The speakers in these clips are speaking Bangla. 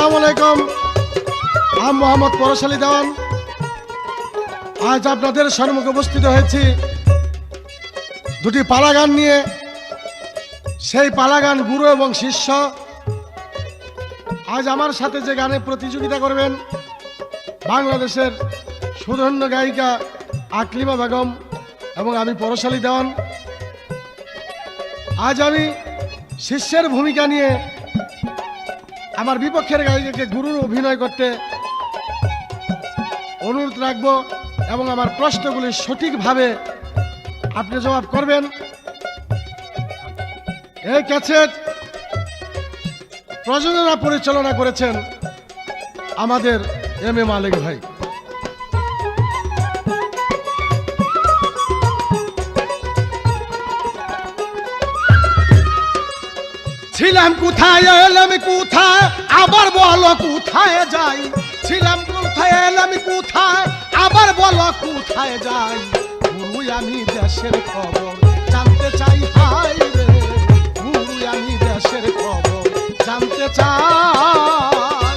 আসসালামু আলাইকুম। আমি মোহাম্মদ পরশালী দেওয়ান। আজ আপনাদের সম্মুখে উপস্থিত হয়েছি দুটি পালা গান নিয়ে। সেই পালা গান গুরু এবং শিষ্য। আজ আমার সাথে যে গানে প্রতিযোগিতা করবেন বাংলাদেশের সুধন্য গায়িকা আকলিমা বেগম এবং আমি পরশালী দেওয়ান। আজ আমি শিষ্যের ভূমিকা নিয়ে আমার বিপক্ষের গায়িকাকে গুরুর অভিনয় করতে অনুরোধ রাখব এবং আমার প্রশ্নগুলি সঠিকভাবে আপনি জবাব করবেন। এই ক্যাসেট প্রযোজনা পরিচালনা করেছেন আমাদের এম এ মালিক ভাই। ছিলাম কোথায় এলাম কোথায় আবার বলো কোথায় যাই। ছিলাম কোথায় এলাম কোথায় আবার বলো কোথায় যাই। গুরু আমি দেশের খবর জানতে চাই। হাই রে গুরু আমি দেশের খবর জানতে চাই।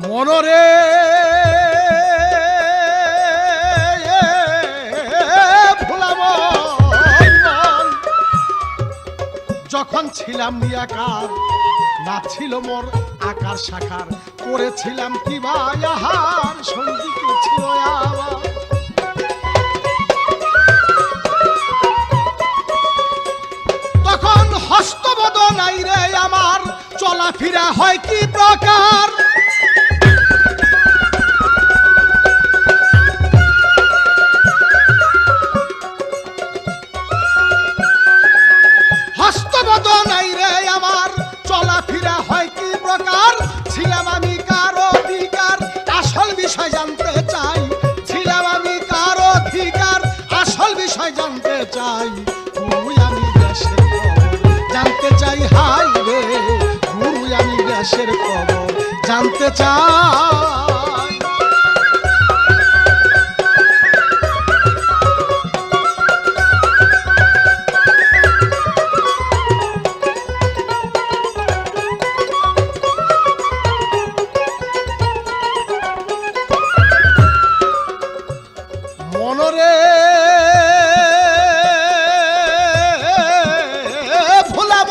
মনরে ভুলাম যখন ছিলাম নিয়াকার না ছিল মোর আকার সাকার। করেছিলাম কি বাহার সঙ্গীকে ছিল আবার। তখন হস্তবদ নাই রে আমার চলাফেরা হয় কি প্রকার। হস্তবদ নাই রে আমার চলাফেরা হয় কি প্রকার। ছিলাম আমি কার অধিকার আসল বিষয় জানতে চাই। ছিলাম আমি কার অধিকার আসল বিষয় জানতে চাই। গুরু আমি দেশের খবর জানতে চাই। হাই রে গুরু আমি দেশের খবর জানতে চাই। মনরে ভুলাব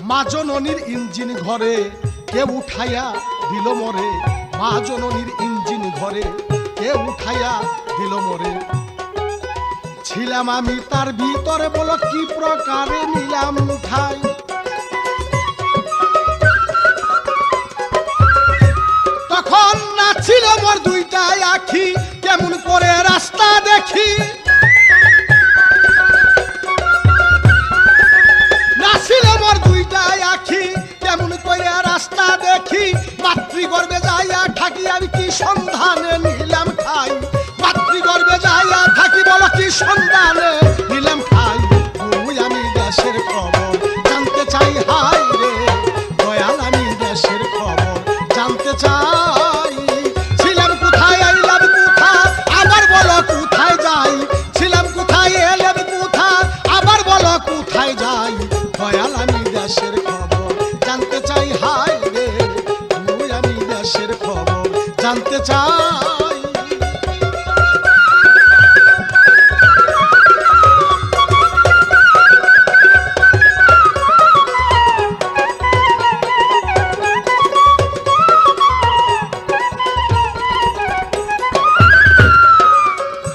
মা জননীর ইঞ্জিন ঘরে কে উঠাইয়া দিল মরে। মা জননীর ইঞ্জিন ঘরে কে উঠাইয়া দিল মরে। ছিলাম আমি তার ভিতরে বলো কি প্রকারে নিলাম ঠাই। তখন না ছিল মোর দুইটাই আখি কেমন করে রাস্তা দেখি। না ছিল মোর দুইটাই আখি কেমন করে রাস্তা দেখি। মাতৃগর্ভে যাইয়া থাকি আমি কি সন্ধানে নিলাম খাই। মাতৃগর্ভে যাইয়া থাকি বলো কি সন্ধানে নিলাম খাই। গুরু আমি দেশের খবর জানতে চাই। হাই রে দয়াল আমি দেশের খবর জানতে চাই। ছিলাম কোথায় এলাম কোথায় আবার বলো কোথায় যাই। ছিলাম কোথায় এলাম কোথায় আবার বলো কোথায় যাই। দয়াল আমি দেশের খবর জানতে চাই। হাই রে গুরু আমি দেশের খবর জানতে চাই।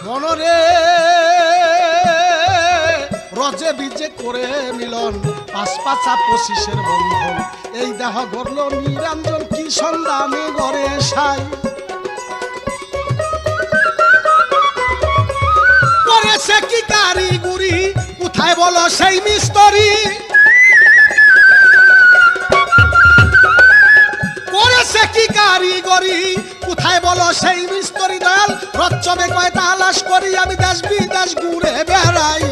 মনরে রজে বিজে করে মিলন পাঁচ পাঁচা 25-এর বন্ধন। এই দেহ গড়ল নিরঞ্জন কি সন্ধানে গড়ে সাই। করেছে কি কারিগরি কোথায় বলো সেই মিস্ত্রি। করেছে কি কারিগরি কোথায় বলো সেই মিস্ত্রি। দয়াল রচ্চবে কয় তালাশ করি আমি দেশ বিদেশ ঘুরে বেড়াই।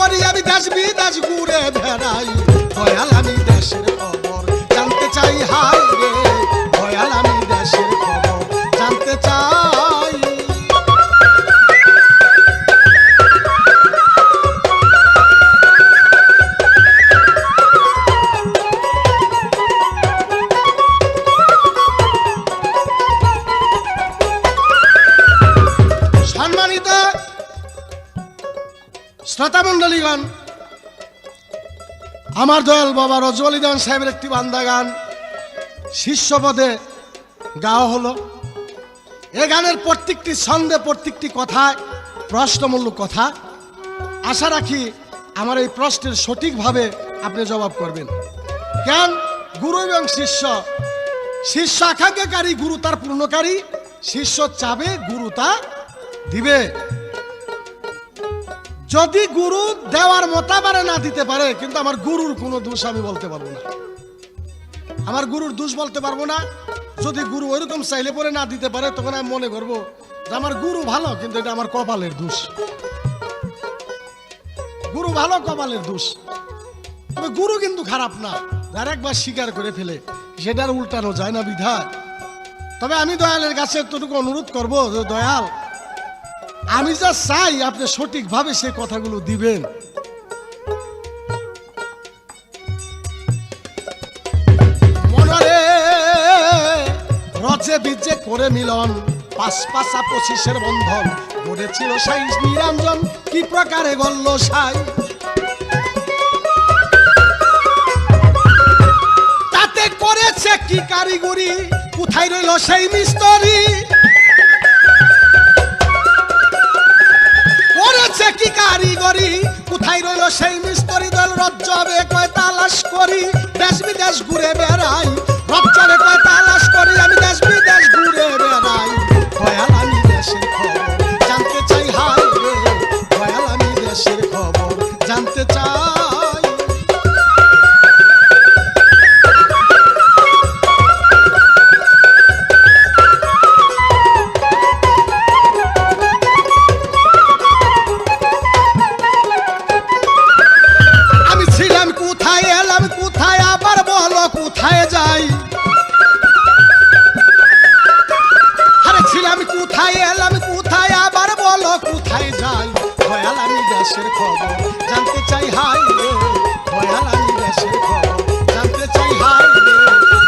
করি আমি দেশ বিদেশ ঘুরে বেড়াই দয়াল আমি দেশের খবর জানতে চাই হাই রে দয়াল আমি দেশের খবর জানতে চাই সম্মানিত শ্রোতা মণ্ডলীগণ আমার দয়াল বাবা রজওয়ালি দেওয়ান সাহেবের একটি বান্দা গান শীর্ষ পদে গাওয়া হলো। এ গানের প্রত্যেকটি ছন্দে প্রত্যেকটি কথায় প্রশ্নমূলক কথা। আশা রাখি আমার এই প্রশ্নের সঠিকভাবে আপনি জবাব করবেন। কেন গুরু এবং শিষ্য, শিষ্য আকাঙ্ক্ষাকারী, গুরু তার পূর্ণকারী। শিষ্য চাবে, গুরু তা দিবে। যদি গুরু দেওয়ার মতাবারে না দিতে পারে, কিন্তু আমার গুরুর কোনো দোষ আমি বলতে পারবো না, আমার গুরুর দোষ বলতে পারবো না। যদি গুরু ওইরকম চাইলে পরে না দিতে পারে, তখন আমি মনে করবো যে আমার গুরু ভালো, কিন্তু এটা আমার কপালের দোষ। গুরু ভালো, কপালের দোষ। তবে গুরু কিন্তু খারাপ না, যার একবার স্বীকার করে ফেলে সেটার উল্টানো যায় না বিধায়। তবে আমি দয়ালের কাছে এতটুকু অনুরোধ করবো যে দয়াল, আমি যা চাই আপনি সঠিকভাবে সে কথাগুলো দিবেন। মনরে রজে বীজে করে মিলন, পাঁচ পাঁচা 25-এর বন্ধন, গড়েছিল সাই নিরঞ্জন, কি প্রকারে গল্ল সাই। তাতে করেছে কি কারিগরি, কোথায় রইল সেই মিস্ত্রি। করেছে কি কারিগরি, কোথায় রইল সেই মিস্ত্রি। দল রজ্জবে কয় তালাশ করি, দেশ বিদেশ ঘুরে বেড়াই। রজ্জবে কয় তালাশ করি, আমি দেশ বিদেশ ঘুরে বেড়াই। দয়াল আমি দেশের খবর জানতে চাই হাই রে, দয়াল আমি দেশের খবর জানতে চাই। কোথায় যাই, আরে ছিলাম কোথায়, এলাম কোথায়, আবার বলো কোথায় যাই। দয়াল আমি দেশের খবর জানতে চাই হাই রে, দয়াল আমি দেশের খবর জানতে চাই হাই রে,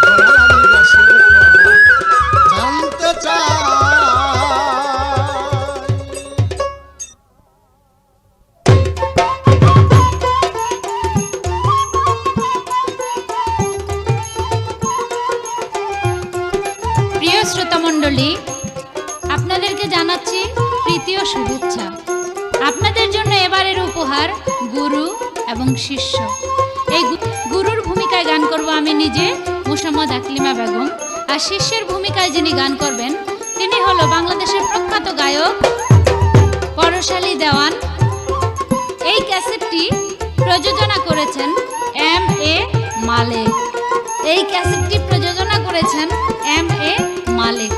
দয়াল আমি দেশের খবর জানতে চাই। প্রিয় শ্রোতা মণ্ডলী, আপনাদেরকে জানাচ্ছি প্রীতি ও শুভেচ্ছা। আপনাদের জন্য এবারের উপহার গুরু এবং শিষ্য। এই গুরুর ভূমিকায় গান করব আমি নিজে, মুসাম্মদ আকলিমা বেগম। আর শিষ্যের ভূমিকায় যিনি গান করবেন তিনি হলো বাংলাদেশের প্রখ্যাত গায়ক পরশালী দেওয়ান। এই ক্যাসেটটি প্রযোজনা করেছেন M.A. মালেক। এই ক্যাসেটটি প্রযোজনা করেছেন M.A. মালেক।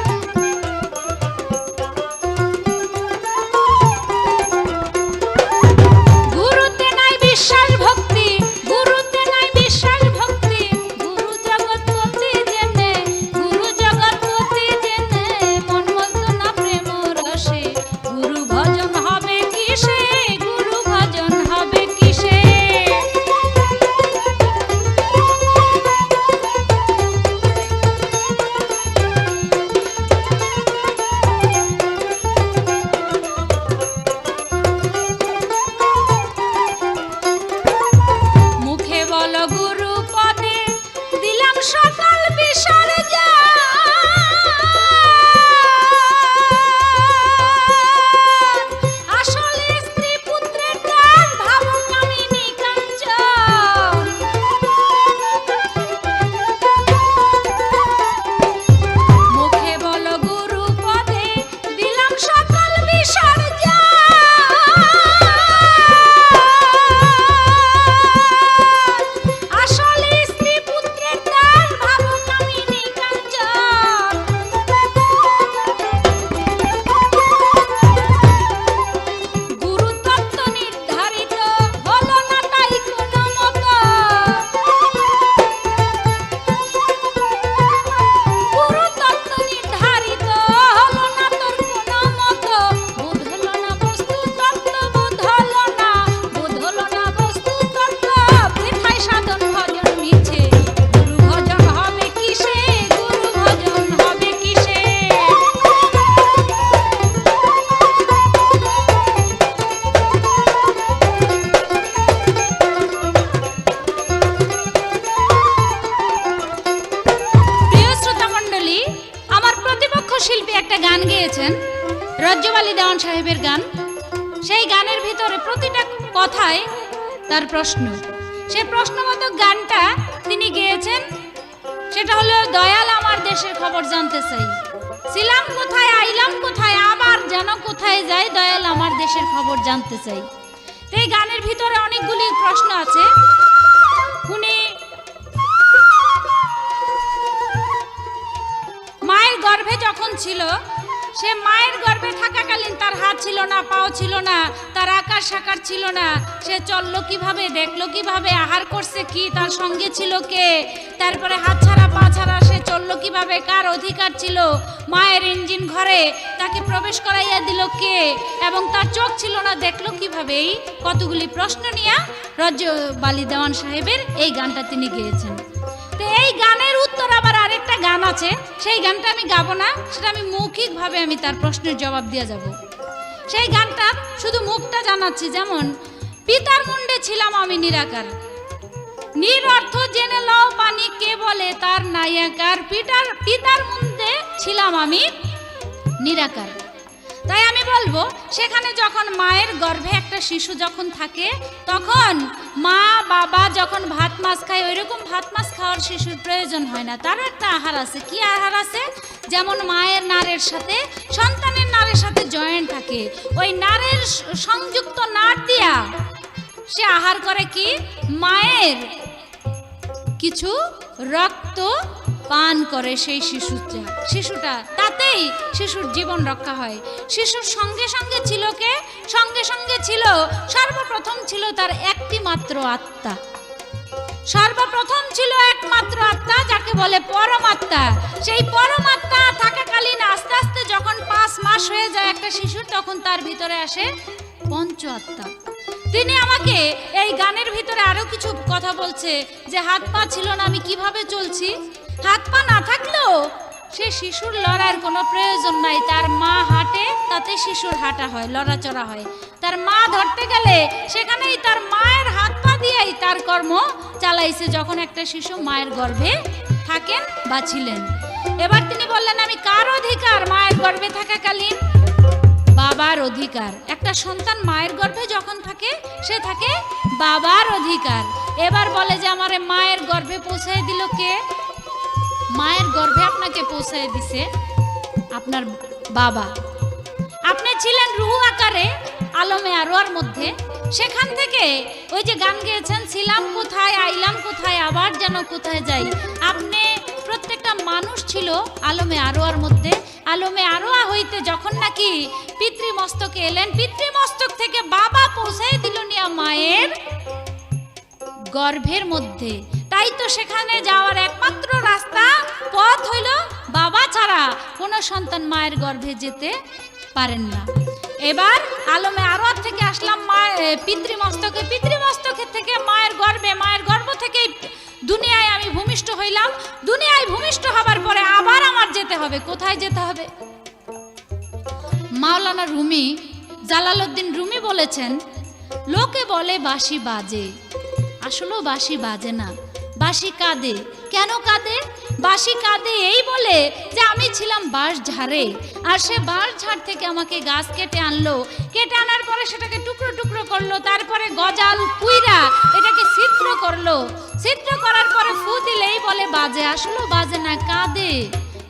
গুরুতে নাই বিশ্বাস ভক্তি, গুরুতে নাই বিশ্বাস ভক্তি, গুরু জগৎপতি জেনে, গুরু জগৎপতি জেনে, মন মগ্ন না প্রেম রসে, গুরু ভজন হবে কিসে, গুরু ভজন হবে কিসে। গান গেয়েছেন, রজ্জবালি দেওয়ান সাহেবের গান। সেই গানের ভিতরে প্রতিটা কথায় তার প্রশ্ন। সেই প্রশ্নমতো গানটা তিনি গেয়েছেন, সেটা হলো দয়াল আমার দেশের খবর জানতে চাই, ছিলাম কোথায় আইলাম কোথায় আবার যেন কোথায় যাই, দয়াল আমার দেশের খবর জানতে চাই। তো এই গানের ভিতরে অনেকগুলি প্রশ্ন আছে। উনি মায়ের গর্ভে যখন ছিল, সে মায়ের গর্ভে থাকাকালীন তার হাত ছিল না, পাও ছিল না, তার আকার সাকার ছিল না, সে চললো কিভাবে, দেখলো কিভাবে, আহার করছে কি, তার সঙ্গে ছিল কে, তারপরে হাত ছাড়া পা ছাড়া সে চললো কিভাবে, কার অধিকার ছিল, মায়ের ইঞ্জিন ঘরে তাকে প্রবেশ করাইয়া দিল কে, এবং তার চোখ ছিল না, দেখলো কিভাবে। এই কতগুলি প্রশ্ন নিয়ে রজ্জবালি দেওয়ান সাহেবের এই গানটা তিনি গেয়েছেন। তো এই গানের উত্তর আবার আরেকটা গান আছে, সেই গানটা আমি গাবো না, সেটা আমি মৌখিকভাবে আমি তার প্রশ্নের জবাব দিয়ে যাব। সেই গানটার শুধু মুখটা জানাচ্ছি, যেমন পিতার মুন্ডে ছিলাম আমি নিরাকার, নির অর্থ জেনে লও পানি কে বলে তার নায়াকার, পিতার মুন্ডে ছিলাম আমি নিরাকার। তাই আমি বলবো, সেখানে যখন মায়ের গর্ভে একটা শিশু যখন থাকে, তখন মা বাবা যখন ভাত মাছ খায়, ওইরকম ভাত মাছ খাওয়ার শিশুর প্রয়োজন হয় না, তার একটা আহার আছে। কি আহার আছে? যেমন মায়ের নাড়ের সাথে সন্তানের নাড়ের সাথে জয়েন্ট থাকে, ওই নাড়ের সংযুক্ত নাড় দিয়া সে আহার করে কি, মায়ের কিছু রক্ত পান করে সেই শিশুটা, তাতেই শিশুর জীবন রক্ষা হয়। শিশুর সঙ্গে সঙ্গে ছিল কে? সঙ্গে সঙ্গে ছিল, সর্বপ্রথম ছিল তার একটি মাত্র আত্মা, সর্বপ্রথম ছিল একমাত্র আত্মা, যাকে বলে পরমাত্মা। সেই পরমাত্মা থাকাকালীন আস্তে আস্তে যখন 5 মাস হয়ে যায় একটা শিশুর, তখন তার ভিতরে আসে পঞ্চ আত্মা। তিনি আমাকে এই গানের ভিতরে আরো কিছু কথা বলছে, যে হাত পা ছিল না, আমি কিভাবে চলছি। হাত পা না থাকলেও সে শিশুর লড়ার কোনো প্রয়োজন নাই, তার মা হাঁটে, তাতে শিশুর হাঁটা হয়, লড়াচড়া হয়। তার মা ধরতে গেলে সেখানেই তার মায়ের হাত পা দিয়েই তার কর্ম চালাইছে, যখন একটা শিশু মায়ের গর্ভে থাকেন বা ছিলেন। এবার তিনি বললেন, আমি কার অধিকার? মায়ের গর্ভে থাকাকালীন বাবার অধিকার। একটা সন্তান মায়ের গর্ভে যখন থাকে, সে থাকে বাবার অধিকার। এবার বলে যে আমারে মায়ের গর্ভে পৌঁছায় দিল কে? মায়ের গর্ভে আপনাকে পৌঁছায় দিছে আপনার বাবা। আপনি ছিলেন রুহু আকারে আলমে আরওয়ার মধ্যে, সেখান থেকে ওই যে গান গেয়েছেন, ছিলাম কোথায় আইলাম কোথায় আবার যেন কোথায় যাই। আপনি প্রত্যেকটা মানুষ ছিল আলমে আরওয়ার মধ্যে। আলমে আরওয়া হইতে যখন নাকি পিতৃমস্তকে এলেন, পিতৃমস্তক থেকে বাবা পৌঁছায় দিল নিয়া মায়ের গর্ভের মধ্যে। তাই তো সেখানে যাওয়ার একমাত্র রাস্তা, পথ হইল বাবা ছাড়া কোনো সন্তান মায়ের গর্ভে যেতে পারেন না। এবার আলমে আরওয়ার থেকে আসলাম পিতৃমস্তকে, পিতৃমস্তকের থেকে মায়ের গর্ভে, মায়ের গর্ভ থেকেই দুনিয়ায় আমি ভূমিষ্ঠ হইলাম। দুনিয়ায় ভূমিষ্ঠ হবার পরে আবার আমার যেতে হবে, কোথায় যেতে হবে? মাওলানা রুমি, জালালউদ্দিন রুমি বলেছেন, লোকে বলে বাঁশি বাজে, আসলেও বাঁশি বাজে না, বাঁশি কাঁদে। কেন কাঁদে? বাঁশি কাঁদে এই বলে যে আমি ছিলাম বাঁশ ঝাড়ে, আর সে বাঁশ ঝাড় থেকে আমাকে গাছ কেটে আনলো, কেটে আনার পরে সেটাকে টুকরো টুকরো করলো, তারপরে গজাল কুইরা এটাকে ছিদ্র করলো, ছিদ্র করার পরে ফু দিলেই বলে বাজে, আসলেও বাজে না, কাঁদে।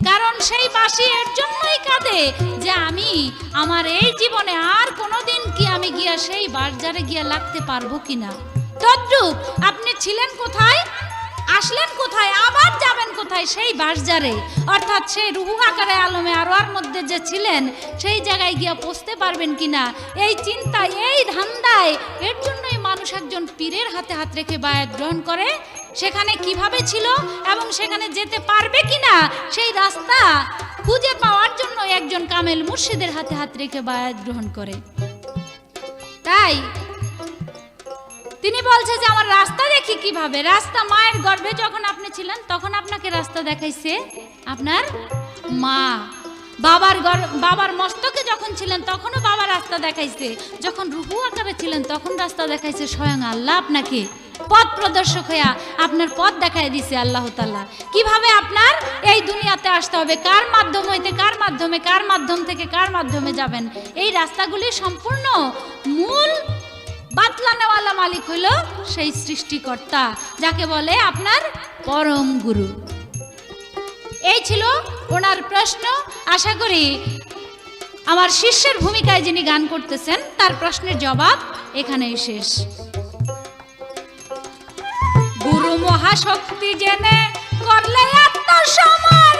কারণ সেই বাঁশি এর জন্যই কাঁদে যে আমি আমার এই জীবনে আর কোনোদিন কি আমি গিয়া সেই বাঁশঝাড়ে গিয়া লাগতে পারবো কিনা। তদ্রূপ আপনি ছিলেন কোথায়, আসলেন কোথায়, আবার যাবেন কোথায়? সেই বাঁশঝাড়ে, অর্থাৎ সেই রুহু আকারে আলমে আরওয়ার মধ্যে যে ছিলেন, সেই জায়গায় গিয়া পৌঁছতে পারবেন কিনা, এই চিন্তা, এই ধান্দায়, এর জন্যই মানুষ একজন পীরের হাতে হাত রেখে বায়াত গ্রহণ করে। সেখানে কিভাবে ছিল এবং সেখানে যেতে পারবে কিনা, সেই রাস্তা খুঁজে পাওয়ার জন্য একজন কামেল মুর্শিদের হাতে হাত রেখে বায়াত গ্রহণ করে। তাই তিনি বলছে যে আমার রাস্তা দেখি কিভাবে। রাস্তা মায়ের গর্ভে যখন আপনি ছিলেন, তখন আপনাকে রাস্তা দেখাইছে আপনার মা। বাবার মস্তকে যখন ছিলেন, তখনও বাবা রাস্তা দেখাইছে। যখন রুহু আকারে ছিলেন, তখন রাস্তা দেখাইছে স্বয়ং আল্লাহ আপনাকে। পথ প্রদর্শক হইয়া আপনার পথ দেখাই দিছে আল্লাহ তাআলা। কিভাবে আপনার এই দুনিয়াতে আসতে হবে, কার মাধ্যম হইতে কার মাধ্যমে, কার মাধ্যম থেকে কার মাধ্যমে যাবেন, এই রাস্তাগুলি সম্পূর্ণ মূল বাতলানেওয়ালা মালিক হইল সেই সৃষ্টিকর্তা, যাকে বলে আপনার পরম গুরু। এই ছিল ওনার প্রশ্ন। আশা করি আমার শিষ্যের ভূমিকায় যিনি গান করতেছেন তার প্রশ্নের জবাব এখানেই শেষ। গুরু মহাশক্তি জেনে করলে আত্মসমর্পণ,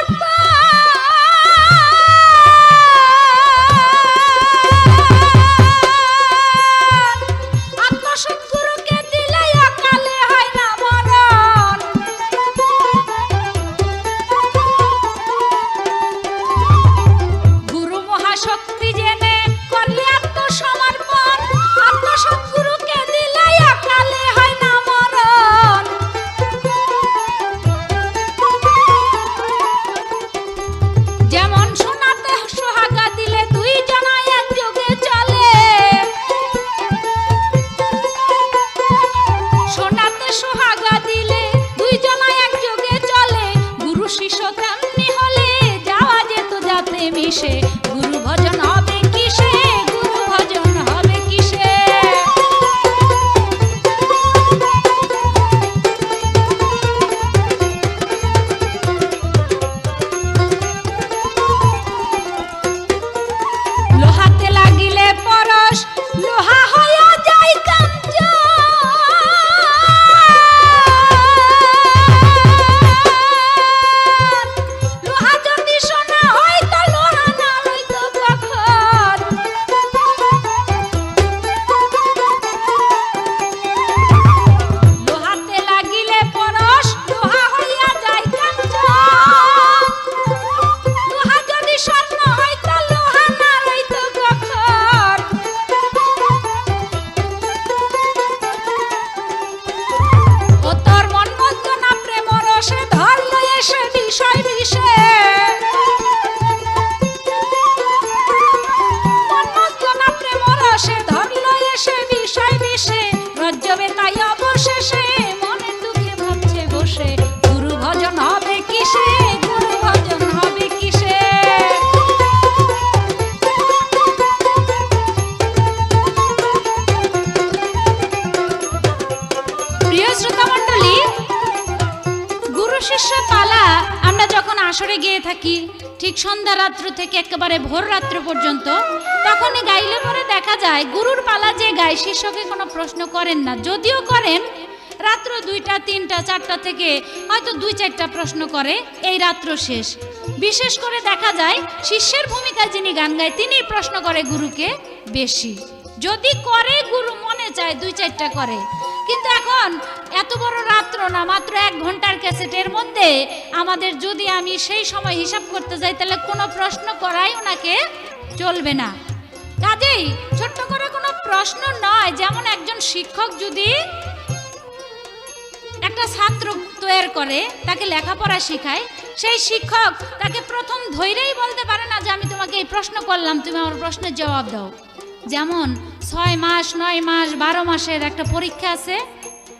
আত্মসৎগুরুকে দিলে অকালে হয় না মরণ। গুরু মহাশক্তি জেনে করলে আত্মসমর্পণ, আত্মসৎগুরুকে দিলে অকালে হয় না মরণ। যেমন সোনাতে সোহাগা দিলে দুই জনা এক যোগে চলে, সোনাতে সোহাগা দিলে দুই জনা এক যোগে চলে, গুরু শিষ্য তেমনি হলে যাওয়া যেত যাতে মিশে, গুরু ভজন হবে কিসে, গুরু ভজন হবে কিসে। লোহাতে লাগিলে পরশ লোহা হইয়া যায় কাঞ্চন, লোহা যদি সোনা হইতো লোহা না লইতো কখন। লোহাতে লাগিলে পরশ লোহা হইয়া যায় কাঞ্চন, লোহা যদি স্বর্ণ হইতো লোহা না রইতো কখন। ও তোর মন মতো না প্রেম রসে ধরলো এসে বিষয় বিষে, মন মতো না প্রেম রসে ধরলো এসে বিষয় বিষে, রজ্জবে তাই অবশেষে মনের দুঃখে ভাবছে বসে, গুরু ভজন হবে কিসে, গুরু ভজন হবে কিসে। প্রিয় শ্রোতা মণ্ডলী, গুরু শিষ্য পালা আমরা যখন আসরে গিয়ে থাকি ঠিক সন্ধ্যা রাত্র থেকে একেবারে ভোর রাত্র পর্যন্ত, তখনই গাইলে পরে দেখা যায় গুরুর পালা যে গায় শিষ্যকে কোনো প্রশ্ন করেন না, যদিও করেন রাত্র 2টা 3টা 4টা থেকে হয়তো 2-4টা প্রশ্ন করে, এই রাত্র শেষ। বিশেষ করে দেখা যায় শিষ্যের ভূমিকায় যিনি গান গায় তিনি প্রশ্ন করে গুরুকে বেশি, যদি করে গুরু মনে চায় 2-4টা করে। কিন্তু এখন এত বড় রাত্র না, মাত্র 1 ঘন্টার ক্যাসেটের মধ্যে আমাদের যদি আমি সেই সময় হিসাব করতে যাই তাহলে কোনো প্রশ্ন করাই ওনাকে চলবে না। কাজেই ছোট্ট করে কোনো প্রশ্ন নয়, যেমন একজন শিক্ষক যদি একটা ছাত্র তৈরি করে তাকে লেখাপড়া শেখায়, সেই শিক্ষক তাকে প্রথম ধৈরেই বলতে পারে না যে আমি তোমাকে এই প্রশ্ন করলাম তুমি আমার প্রশ্নের জবাব দাও। যেমন 6 মাস 9 মাস 12 মাসের একটা পরীক্ষা আছে,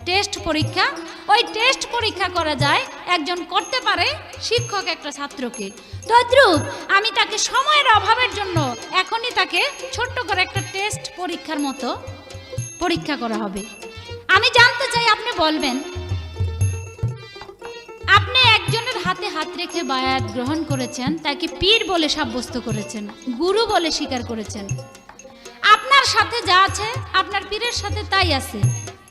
টেস্ট পরীক্ষা, ওই টেস্ট পরীক্ষা করা যায়, একজন করতে পারে শিক্ষক একটা ছাত্রকে। তদ্রূপ আমি তাকে সময়ের অভাবের জন্য এখনই তাকে ছোট্ট করে একটা টেস্ট পরীক্ষার মতো পরীক্ষা করা হবে। আমি জানতে চাই, আপনি বলবেন আপনি একজনের হাতে হাত রেখে বায়াত গ্রহণ করেছেন, তাকে পীর বলে সাব্যস্ত করেছেন, গুরু বলে স্বীকার করেছেন। আপনার সাথে যা আছে আপনার পীরের সাথে তাই আছে।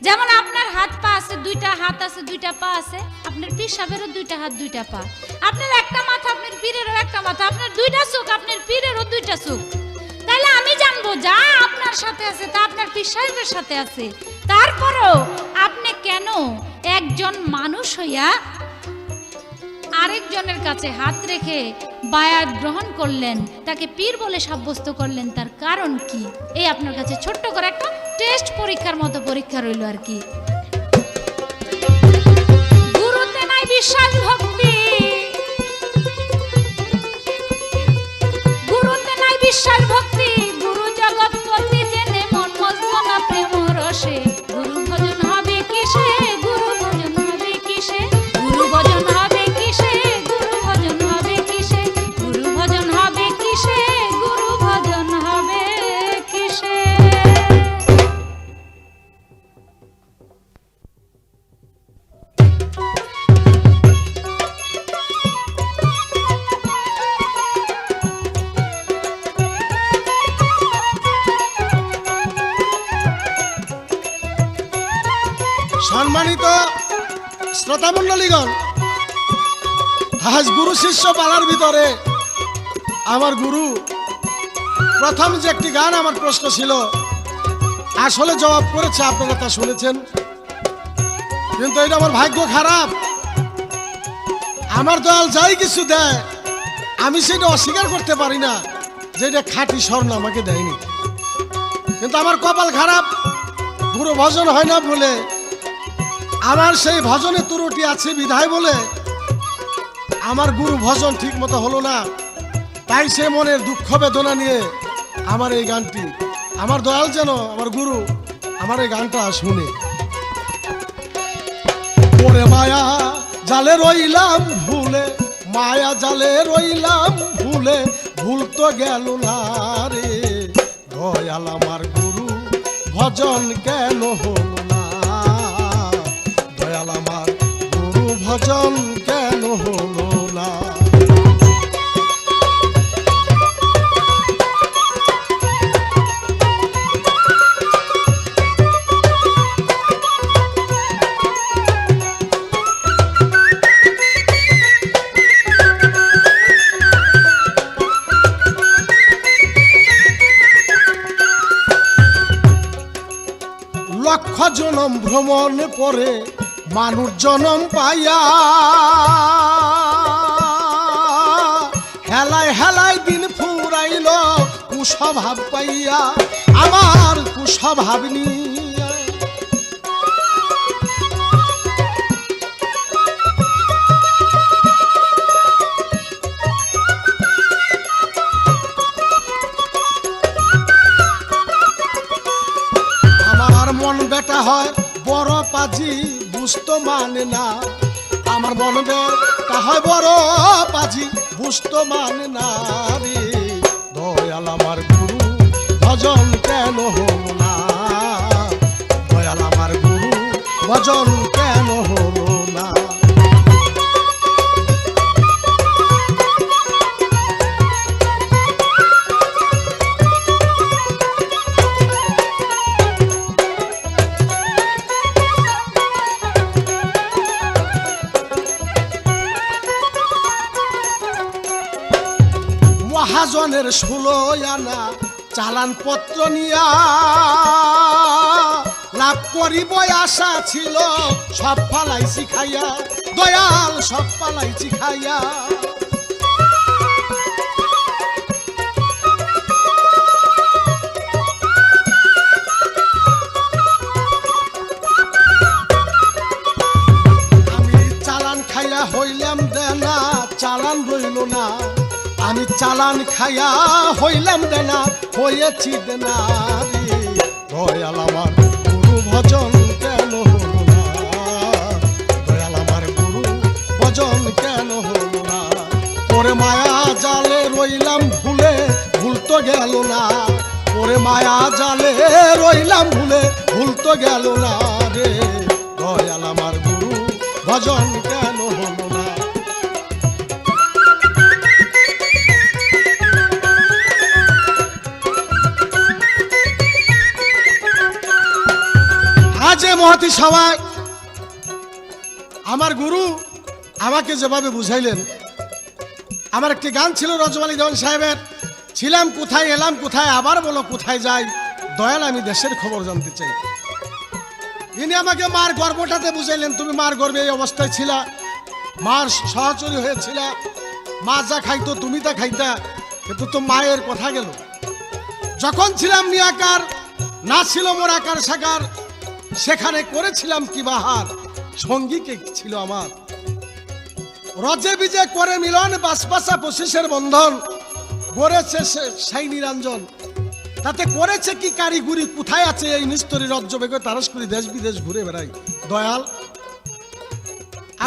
যেমন আপনার হাত পা আছে, 2টা হাত আছে 2টা পা আছে, আপনার পীর সাহেবেরও 2টা হাত 2টা পা, আপনার একটা মাথা আপনার পীরেরও একটা মাথা, আপনার 2টা চোখ আপনার পীরেরও 2টা চোখ। তাহলে আমি জানবো যা আপনার সাথে আছে তা আপনার পীর সাহেবের সাথে আছে। তারপরেও আপনি কেন একজন মানুষ হইয়া আরেকজনের কাছে হাত রেখে বায়াত গ্রহণ করলেন, তাকে পীর বলে সাব্যস্ত করলেন, তার কারণ কি? এই আপনার কাছে ছোট্ট করে একটা টেস্ট পরীক্ষার মতো পরীক্ষা রইল আর কি। গুরুতে নাই বিশ্বাস ভক্তি, গুরুতে নাই বিশ্বাস ভক্তি, গুরু জগৎপতি জেনে মন মজবো না প্রেম রসে, গুরু ভজন হবে কিসে, সম্মানিত শ্রোতা মণ্ডলীগণ, আজ গুরু শিষ্য পালার ভিতরে আমার গুরু প্রথম যে একটি গান আমার প্রশ্ন ছিল, আসলে জবাব করেছে, আপনারা তা শুনেছেন। কিন্তু এটা আমার ভাগ্য খারাপ, আমার দয়াল যাই কিছু দেয় আমি সেটা অস্বীকার করতে পারি না যে এটা খাঁটি স্বর্ণ আমাকে দেয়নি। কিন্তু আমার কপাল খারাপ, গুরু ভজন হয় না বলে, আমার সেই ভজনে ত্রুটি আছে বিধায় বলে আমার গুরু ভজন ঠিক মতো হলো না। তাই সে মনের দুঃখ বেদনা নিয়ে আমার এই গানটি, আমার দয়াল যেন আমার গুরু আমার এই গানটা শুনে। ওরে মায়া জালে রইলাম ভুলে, মায়া জালে রইলাম ভুলে, ভুল তো গেল না রে দয়াল আমার গুরু ভজন কেন হলো না, দয়াল আমার গুরু ভজন কেন হলো না। লক্ষ জনম ভ্রমণ পরে মানুষ জনম পাইয়া, হেলায় হেলায় দিন ফুরাইল কুস্বভাব পাইয়া, আমার কুস্বভাব নিয়া। মন বেটা হয় বড় পাজি বুঝতো মানে না, আমার মন বেটা হয় বড় পাজি বুঝতো মানে না রে দয়াল আমার গুরু ভজন কেন হলো না, দয়াল আমার গুরু ভজন কেন হলো না। মহাজনের 16 আনা চালান পত্র নিয়া, লাভ করিব আশা ছিল সব ফালাইছি খাইয়া, দয়াল সব ফালাইছি খাইয়া। আমি চালান খাইয়া হইলাম দেনা, চালান রইল না, আমি চালান খাইয়া হইলাম দেনা, হয়েছি দেনা রে দয়াল আমার গুরু ভজন কেন হলো না, দয়াল আমার গুরু ভজন কেন হলো না। ওরে মায়া জালে রইলাম ভুলে, ভুল তো গেল না, ওরে মায়া জালে রইলাম ভুলে, ভুল তো গেল না রে দয়াল আমার গুরু ভজন কেন হলো না। আজ মহতি সভায় আমার গুরু আমাকে যেভাবে বুঝাইলেন, আমার একটি গান ছিল রজমালী দেওয়ান সাহেবের, ছিলাম কোথায় এলাম কোথায়, আবার বলো কোথায় যাই, দয়াল আমি দেশের খবর জানতে চাই। ইনি আমাকে মার গর্বটাতে বুঝাইলেন, তুমি মার গর্বে এই অবস্থায় ছিলা, মার সহচরী হয়েছিল, মা যা খাইতো তুমি তা খাইতা, কিন্তু তো মায়ের কথা গেল। যখন ছিলাম নিয়াকার, না ছিল মোর আকার সাকার, সেখানে করেছিলাম কি বাহার, সঙ্গী কে ছিল আমার। রজে বিজে করে মিলন, বাসবাসা পশিসের বন্ধন, গড়েছে সেই নিরঞ্জন, তাতে করেছে কি কারিগরি, কোথায় আছে এই নিস্তরী রজ্জ বেগে তারস করি দেশ বিদেশ ঘুরে বেড়াই দয়াল।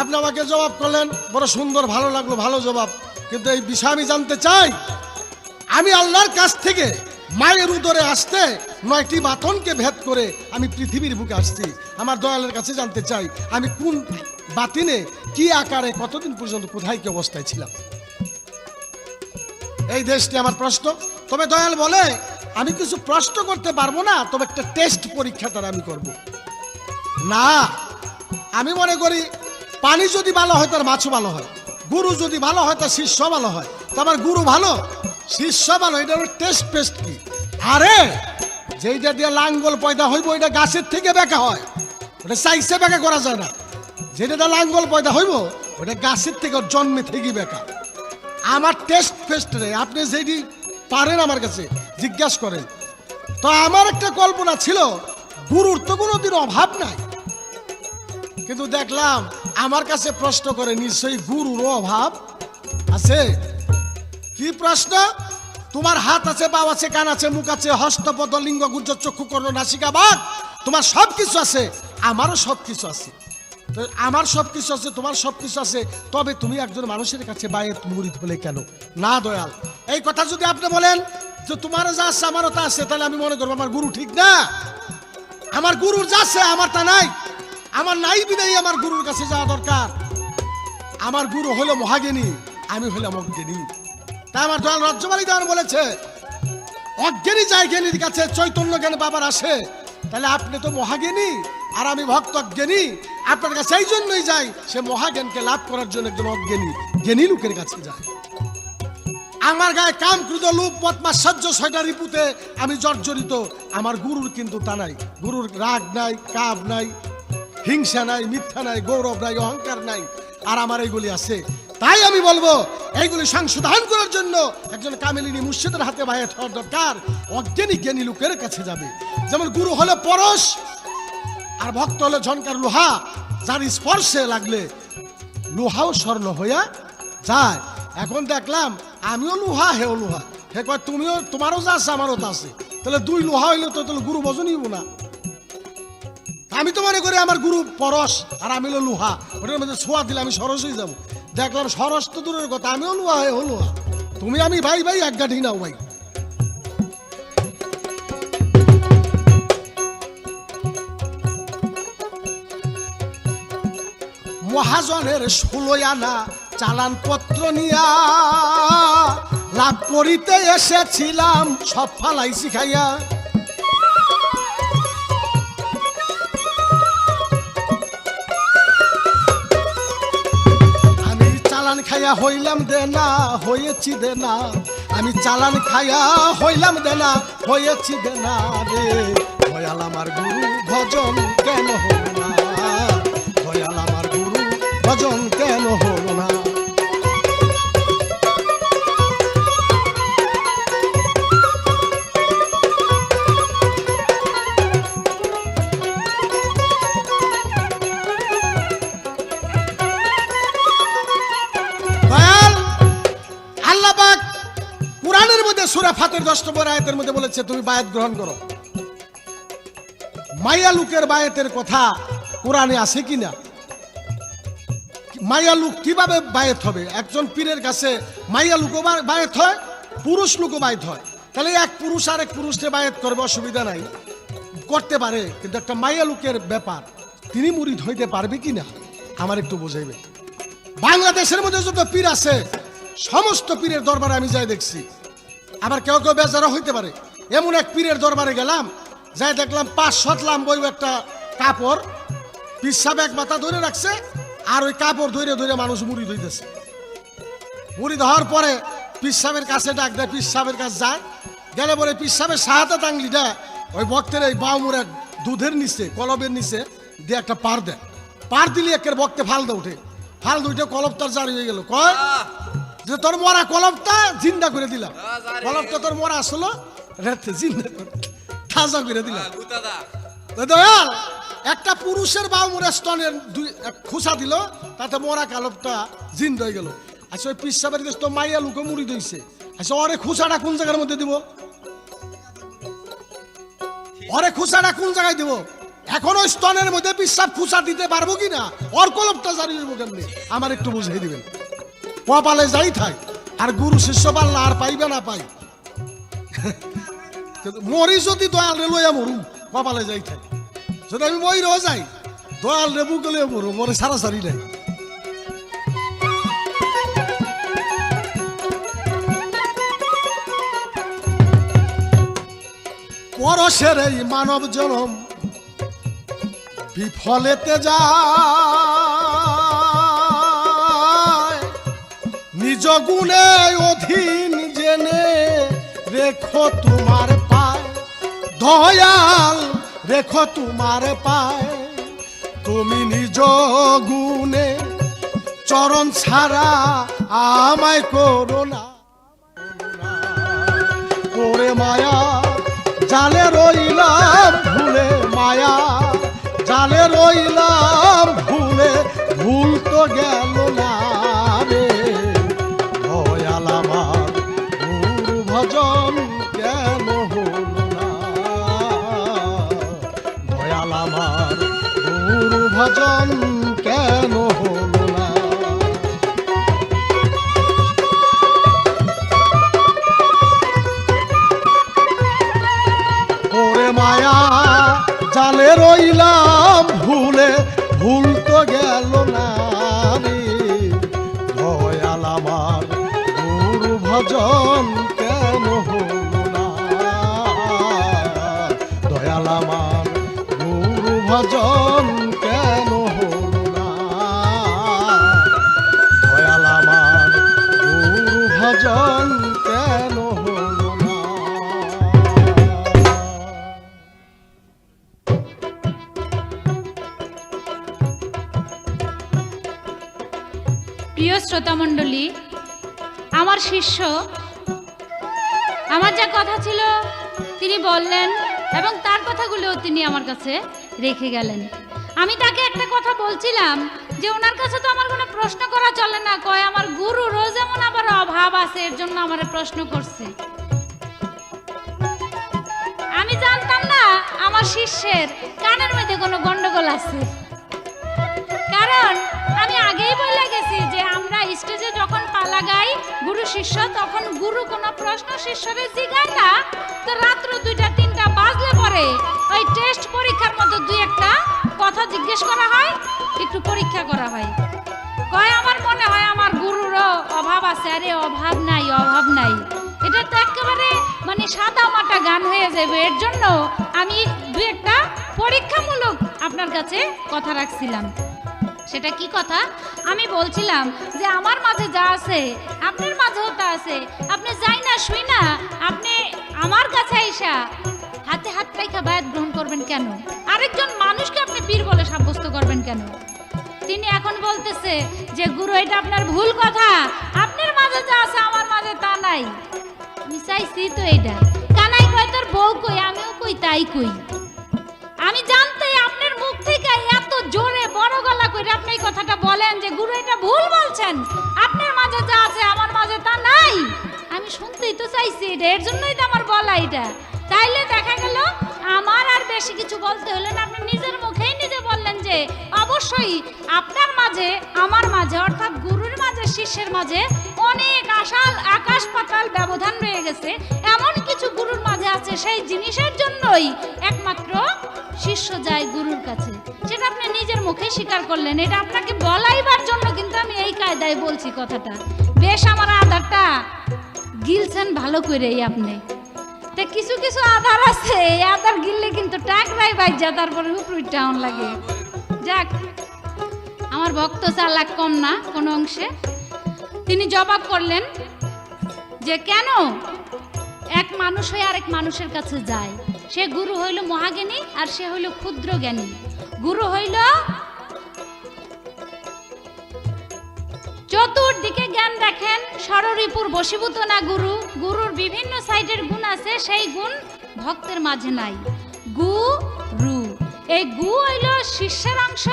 আপনি আমাকে জবাব করলেন, বড় সুন্দর, ভালো লাগলো, ভালো জবাব। কিন্তু এই বিষয় আমি জানতে চাই, আমি আল্লাহর কাছ থেকে মায়ের উদরে আসতে 9টি বাতনকে ভেদ করে আমি পৃথিবীর বুকে আসছি। আমার দয়ালের কাছে জানতে চাই, আমি কোন বাতিনে কি আকারে কতদিন পর্যন্ত কোথায় কি অবস্থায় ছিলাম। এই দেশটি আমার প্রশ্ন। তবে দয়াল বলে আমি কিছু প্রশ্ন করতে পারবো না, তবে একটা টেস্ট পরীক্ষা তার আমি করব না। আমি মনে করি পানি যদি ভালো হয় তার মাছও ভালো হয়, গুরু যদি ভালো হয় তার শিষ্য ভালো হয়। তো আমার গুরু ভালো, শিষ্য ভালো, এটা হলো টেস্ট পেস্ট কি। আরে যেইটা দিয়ে লাঙ্গল পয়দা হইব ওইটা গাছের থেকে বেঁকা হয়, ওটা সাইজে বেঁকা করা যায় না। যেটা দিয়ে লাঙ্গল পয়দা হইব ওটা গাছের থেকে জন্মে থেকে বেঁকা। আমার টেস্ট পেস্ট রে আপনি যেটি পারেন আমার কাছে জিজ্ঞাসা করেন। তো আমার একটা কল্পনা ছিল গুরুর তো কোনোদিন অভাব নাই, কিন্তু দেখলাম আমার কাছে প্রশ্ন করে নিশ্চয়ই গুরুর অভাব আছে। কি প্রশ্ন? তোমার হাত আছে, পা আছে, কান আছে, মুখ আছে, হস্ত পদ লিঙ্গ গুজ্জ চক্ষু কর্ণ নাসিকা বাক, তোমার সব কিছু আছে, আমারও সব কিছু আছে। তো আমার সব কিছু আছে, তোমার সব কিছু আছে, তবে তুমি একজন মানুষের কাছে বায়েত মুরিদ হলে কেন? না দয়াল, এই কথা যদি আপনি বলেন যে তোমারও যা আছে আমারও তা আছে, তাহলে আমি মনে করবো আমার গুরু ঠিক না। আমার গুরুর যা আছে আমার তা নাই, আমার নাই বিদায়ী আমার গুরুর কাছে যাওয়া দরকার। আমার গুরু হলো মহাজ্ঞানী, আমি হইলাম অজ্ঞানী। তাই আমার দয়াল রাজ্যবাড়ি দেওয়ার বলেছে অজ্ঞানী যায় জ্ঞানীর কাছে, চৈতন্য জ্ঞান বাবার আসে। তাহলে আপনি তো মহাজ্ঞানী আর আমি ভক্ত অজ্ঞানী, আপনার কাছে এই জন্যই যাই সে মহাজ্ঞানকে লাভ করার জন্য একজন অজ্ঞানী জ্ঞানী লোকের কাছে যায়। আমার গায়ে কাম ক্রোধ লোভ মদ মাৎসর্য ছয়টা রিপুতে আমি জর্জরিত, আমার গুরুর কিন্তু তা নাই। গুরুর রাগ নাই, কাব নাই, হিংসা নাই, মিথ্যা নাই, গৌরব নাই, অহংকার নাই, আর আমার এইগুলি আছে। তাই আমি বলবো এইগুলি সংশোধন করার জন্য একজন কামিলিনী মুর্শিদের হাতে বায়াত হওয়ার দরকার। অজ্ঞানী জ্ঞানী লোকের কাছে যাবে। যেমন গুরু হলো পরশ আর ভক্ত হলো ঝনকার লোহা, যার স্পর্শে লাগলে লোহাও স্বর্ণ হইয়া যায়। এখন দেখলাম আমিও লোহা, হেও লোহা, হে কয় তুমিও, তোমারও যা আছে আমারও তা আছে, তাহলে দুই লোহা হইলে তো তাহলে গুরু বজনই না। আমি তো মনে করি আমার গুরু পরশ আর আমি হলো লোহা, ওটার মধ্যে ছোঁয়া দিলে আমি সরস হয়ে যাবো। দেখলাম সরস তো দূরের কথা, আমিও লোহা, হেও লোহা, তুমি আমি ভাই ভাই, এক গাঠি নাও ভাই। মহাজনের 16 আনা চালান পত্র নিয়া লাভ করিতে এসেছিলাম, সব ফালাইছি খাইয়া। আমি চালান খাইয়া হইলাম দেনা, হয়েছি দেনা, আমি চালান খাইয়া হইলাম দেনা, হয়েছি দেনা রে। দয়াল আমার গুরু ভজন কেন হল না, দয়াল আমার গুরু ভজন কেন হল না। সূরা ফাতির 10 নম্বর আয়াতের মধ্যে বলেছে তুমি বায়াত গ্রহণ করো। মাইয়া লোকের বায়াতের কথা কোরআনে আছে কিনা? মাইয়া লোক কিভাবে বায়াত হবে? একজন পীরের কাছে মাইয়া লোকও বায়াত হয়, পুরুষ লোকও বায়াত হয়। তাহলে এক পুরুষ আর এক পুরুষকে বায়াত করবে, অসুবিধা নাই, করতে পারে, কিন্তু একটা মাইয়া লোকের ব্যাপার, তিনি মুরিদ হইতে পারবে কিনা আমার একটু বুঝাইবে। বাংলাদেশের মধ্যে যত পীর আছে সমস্ত পীরের দরবারে আমি যাই দেখছি। আবার কেউ কেউ বেজারা হইতে পারে, এমন এক পীরের দরবারে গেলাম, যাই দেখলাম 5 লাম্বই একটা কাপড়, পিসাব এক মাথা ধরে রাখছে, আর ওই কাপড় ধরে ধরে মানুষ মুড়ি ধইতেছে। মুড়ি ধোয়ার পরে পিসাবের কাছে ডাক দেয়, পিসাবের কাছে যায়, গেলে পরে পিসাবের সাহায্য টাঙ্গলিটা ওই ভক্তের এই বাউমুর এক দুধের নিচে, কলবের নিচে দিয়ে একটা পার দেয়। পার দিলে একের ভক্তে ফালদা উঠে, ফালদা উঠে কলব তার জারি হয়ে গেল। কয় যে তোর মরা কলবটা জিন্দা করে দিলাম, কলবটা তোর মরা আসলো জিন্দা করে তাজা করে দিলাম। দয়াল একটা পুরুষের বাউমুর স্তনের খুসা দিল, তাতে মরা কলবটা জিন্দা হয়ে গেল। আচ্ছা ওই পিসাবের কাছে তো মাইয়া লুকে মুড়ি দিয়েছে, আচ্ছা ওরে খুসাটা কোন জায়গার মধ্যে দিব? ওরে খুসাটা কোন জায়গায় দিব? এখন ওই স্তনের মধ্যে পিসাব খুসা দিতে পারবো কিনা? ওর কলবটা জারি হইব কেমনি আমার একটু বুঝিয়ে দিবেন। কপালে যাই থাক, আর গুরু শিষ্য পাল্লা আর পাইবে না পাই, মরি যদি দয়াল রে লইয়া মরু, কপালে যাই থাক। যদি আমি মইরও যাই, দয়াল রে বুকলে মরু, মরে সারা সারি নাই। পরশের এই মানব জনম বিফলেতে যায় নিজ গুণে অধীন জেনে রেখো তোমার পায় দয়াল রেখো তোমার পায় তুমি নিজ গুণে চরণ ছাড়া আমায় করো না করে মায়া জালে রইলাম ভুলে মায়া জালে রইলাম ভুলে ভুল তো গেল না রে দয়াল আমার গুরু ভজন কেন হলো না দয়াল আমার গুরু ভজন কেন হলো না ওরে মায়া জালে রইলাম ভুলে ভুল তো গেল না রে দয়াল আমার গুরু ভজন কেন হলো না দয়াল আমার গুরু ভজন কেন হলো না দয়াল আমার গুরু ভজন কেন হলো না প্রিয় শ্রোতা মণ্ডলী, আমার শিষ্য আমার যা কথা ছিল তিনি বললেন এবং তার কথাগুলোও তিনি আমার কাছে রেখে গেলেন। আমি তাকে একটা কথা বলছিলাম যে ওনার কাছে তো আমার কোনো প্রশ্ন করা চলে না, কয় আমার গুরুরও যেমন আবার অভাব আছে এর জন্য আমার প্রশ্ন করছে। আমি জানতাম না আমার শিষ্যের কানের মধ্যে কোনো গন্ডগোল আছে, কারণ আমি আগেই বলে গেছি যে আমরা স্টেজে যখন পালা গাই গুরু শিষ্য, তখন গুরু কোনো প্রশ্ন শিষ্যরে জিগায় না, তো রাত্র 2টা 3টা বাজলে পরে ওই টেস্ট পরীক্ষার মতো 2-1টা কথা জিজ্ঞেস করা হয়, একটু পরীক্ষা করা হয়। কয় আমার মনে হয় আমার গুরুরও অভাব আছে। আরে অভাব নাই, অভাব নাই, এটা তো একেবারে মানে সাদা মাটা গান হয়ে যাবে। এর জন্য আমি 2-1টা পরীক্ষামূলক আপনার কাছে কথা রাখছিলাম। সেটা কি কথা? আমি বলছিলাম যে আমার মাঝে যা আছে আপনার মাঝেও তা আছে। আপনি যাই না শুই না আপনি আমার কাছে আইসা হাতে হাত রেখে বায়াত গ্রহণ করবেন কেন? আরেকজন মানুষকে আপনি পীর বলে সাব্যস্ত করবেন কেন? তিনি এখন বলতেছে যে গুরু এটা আপনার ভুল কথা, আপনার মাঝে যা আছে আমার মাঝে তা নাই। আমি চাইছি তো এইটা। কানাই কয় তোর বউ কই, আমিও কই তাই কই। আমি জানতে আপনার মুখ থেকে এত জোরে বড় গলা করে আপনি এই কথাটা বলেন যে গুরু এটা ভুল বলছেন, আপনার মাঝে যা আছে আমার মাঝে তা নাই। আমি শুনতেই তো চাইছি এটা, এর জন্যই তো আমার বলা এটা। তাইলে দেখা গেল আমার আর বেশি কিছু বলতে হলো না, আপনি নিজের মুখেই নিজে বললেন যে অবশ্যই আপনার মাঝে আমার মাঝে অর্থাৎ গুরুর মাঝে শিষ্যের মাঝে অনেক আকাশ পাতাল ব্যবধান রয়ে গেছে। এমন কিছু গুরুর মাঝে আছে সেই জিনিসের জন্যই একমাত্র শিষ্য যায় গুরুর কাছে, সেটা আপনি নিজের মুখে স্বীকার করলেন। এটা আপনাকে বলাইবার জন্য কিন্তু আমি এই কায়দায় বলছি কথাটা। বেশ আমার আধারটা গিলছেন ভালো করেই আপনি। তা কিছু কিছু আধার আছে, এই আধার গিললে কিন্তু টাকরাই বাইজা তারপরে উপরে টাউন লাগে। যাক, আমার ভক্ত চালাক কম না কোনো অংশে। তিনি জবাব করলেন যে কেন এক মানুষ হয়ে আরেক মানুষের কাছে যায়? সে গুরু হইল মহাজ্ঞানী আর সে হইল ক্ষুদ্র জ্ঞানী। গুরু হইল চতুর্দিকে জ্ঞান দেখেন, ষড়রিপুর বশীভূত না গুরু। গুরুর বিভিন্ন সাইডের গুণ আছে, সেই গুণ ভক্তের মাঝে নাই। গুরু, এই গু হইল শিষ্যের অংশ,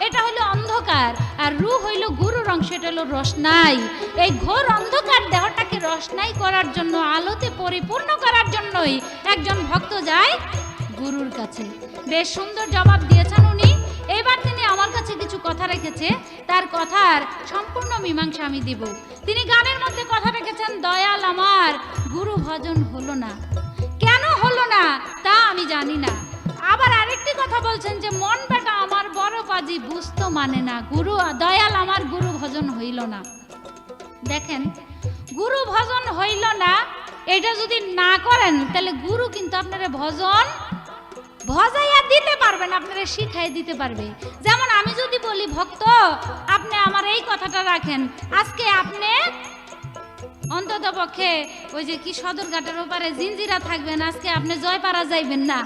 এটা হইল অন্ধকার, আর রু হইল গুরুর অংশ, এটা হইল রসনাই। এই ঘোর অন্ধকার দেহটাকে রসনাই করার জন্য, আলোতে পরিপূর্ণ করার জন্যই একজন ভক্ত যায় গুরুর কাছে। বেশ সুন্দর জবাব দিয়েছেন উনি। এবার তিনি আমার কাছে কিছু কথা রেখেছে, তার কথার সম্পূর্ণ মীমাংসা আমি দিব। তিনি গানের মধ্যে কথা রেখেছেন, দয়াল আমার গুরু ভজন হলো না। কেন হলো না তা আমি জানি না। আবার আরেকটি কথা বলছেন যে মন বেটা আমার বড় পাজি বুঝতো মানে না, গুরু দয়াল আমার গুরু ভজন হইল না। দেখেন, গুরু ভজন হইল না, এটা যদি না করেন তাহলে গুরু কিন্তু আপনারা ভজন ভজাইয়া দিতে পারবেন, আপনারা শিখাই দিতে পারবে। যেমন আমি যদি বলি ভক্ত আপনি আমার এই কথাটা রাখেন, আজকে আপনি অন্তত পক্ষে ওই যে কি সদরঘাটের ওপারে জিঞ্জিরা থাকবেন, আজকে আপনি জয়পাড়া যাইবেন না।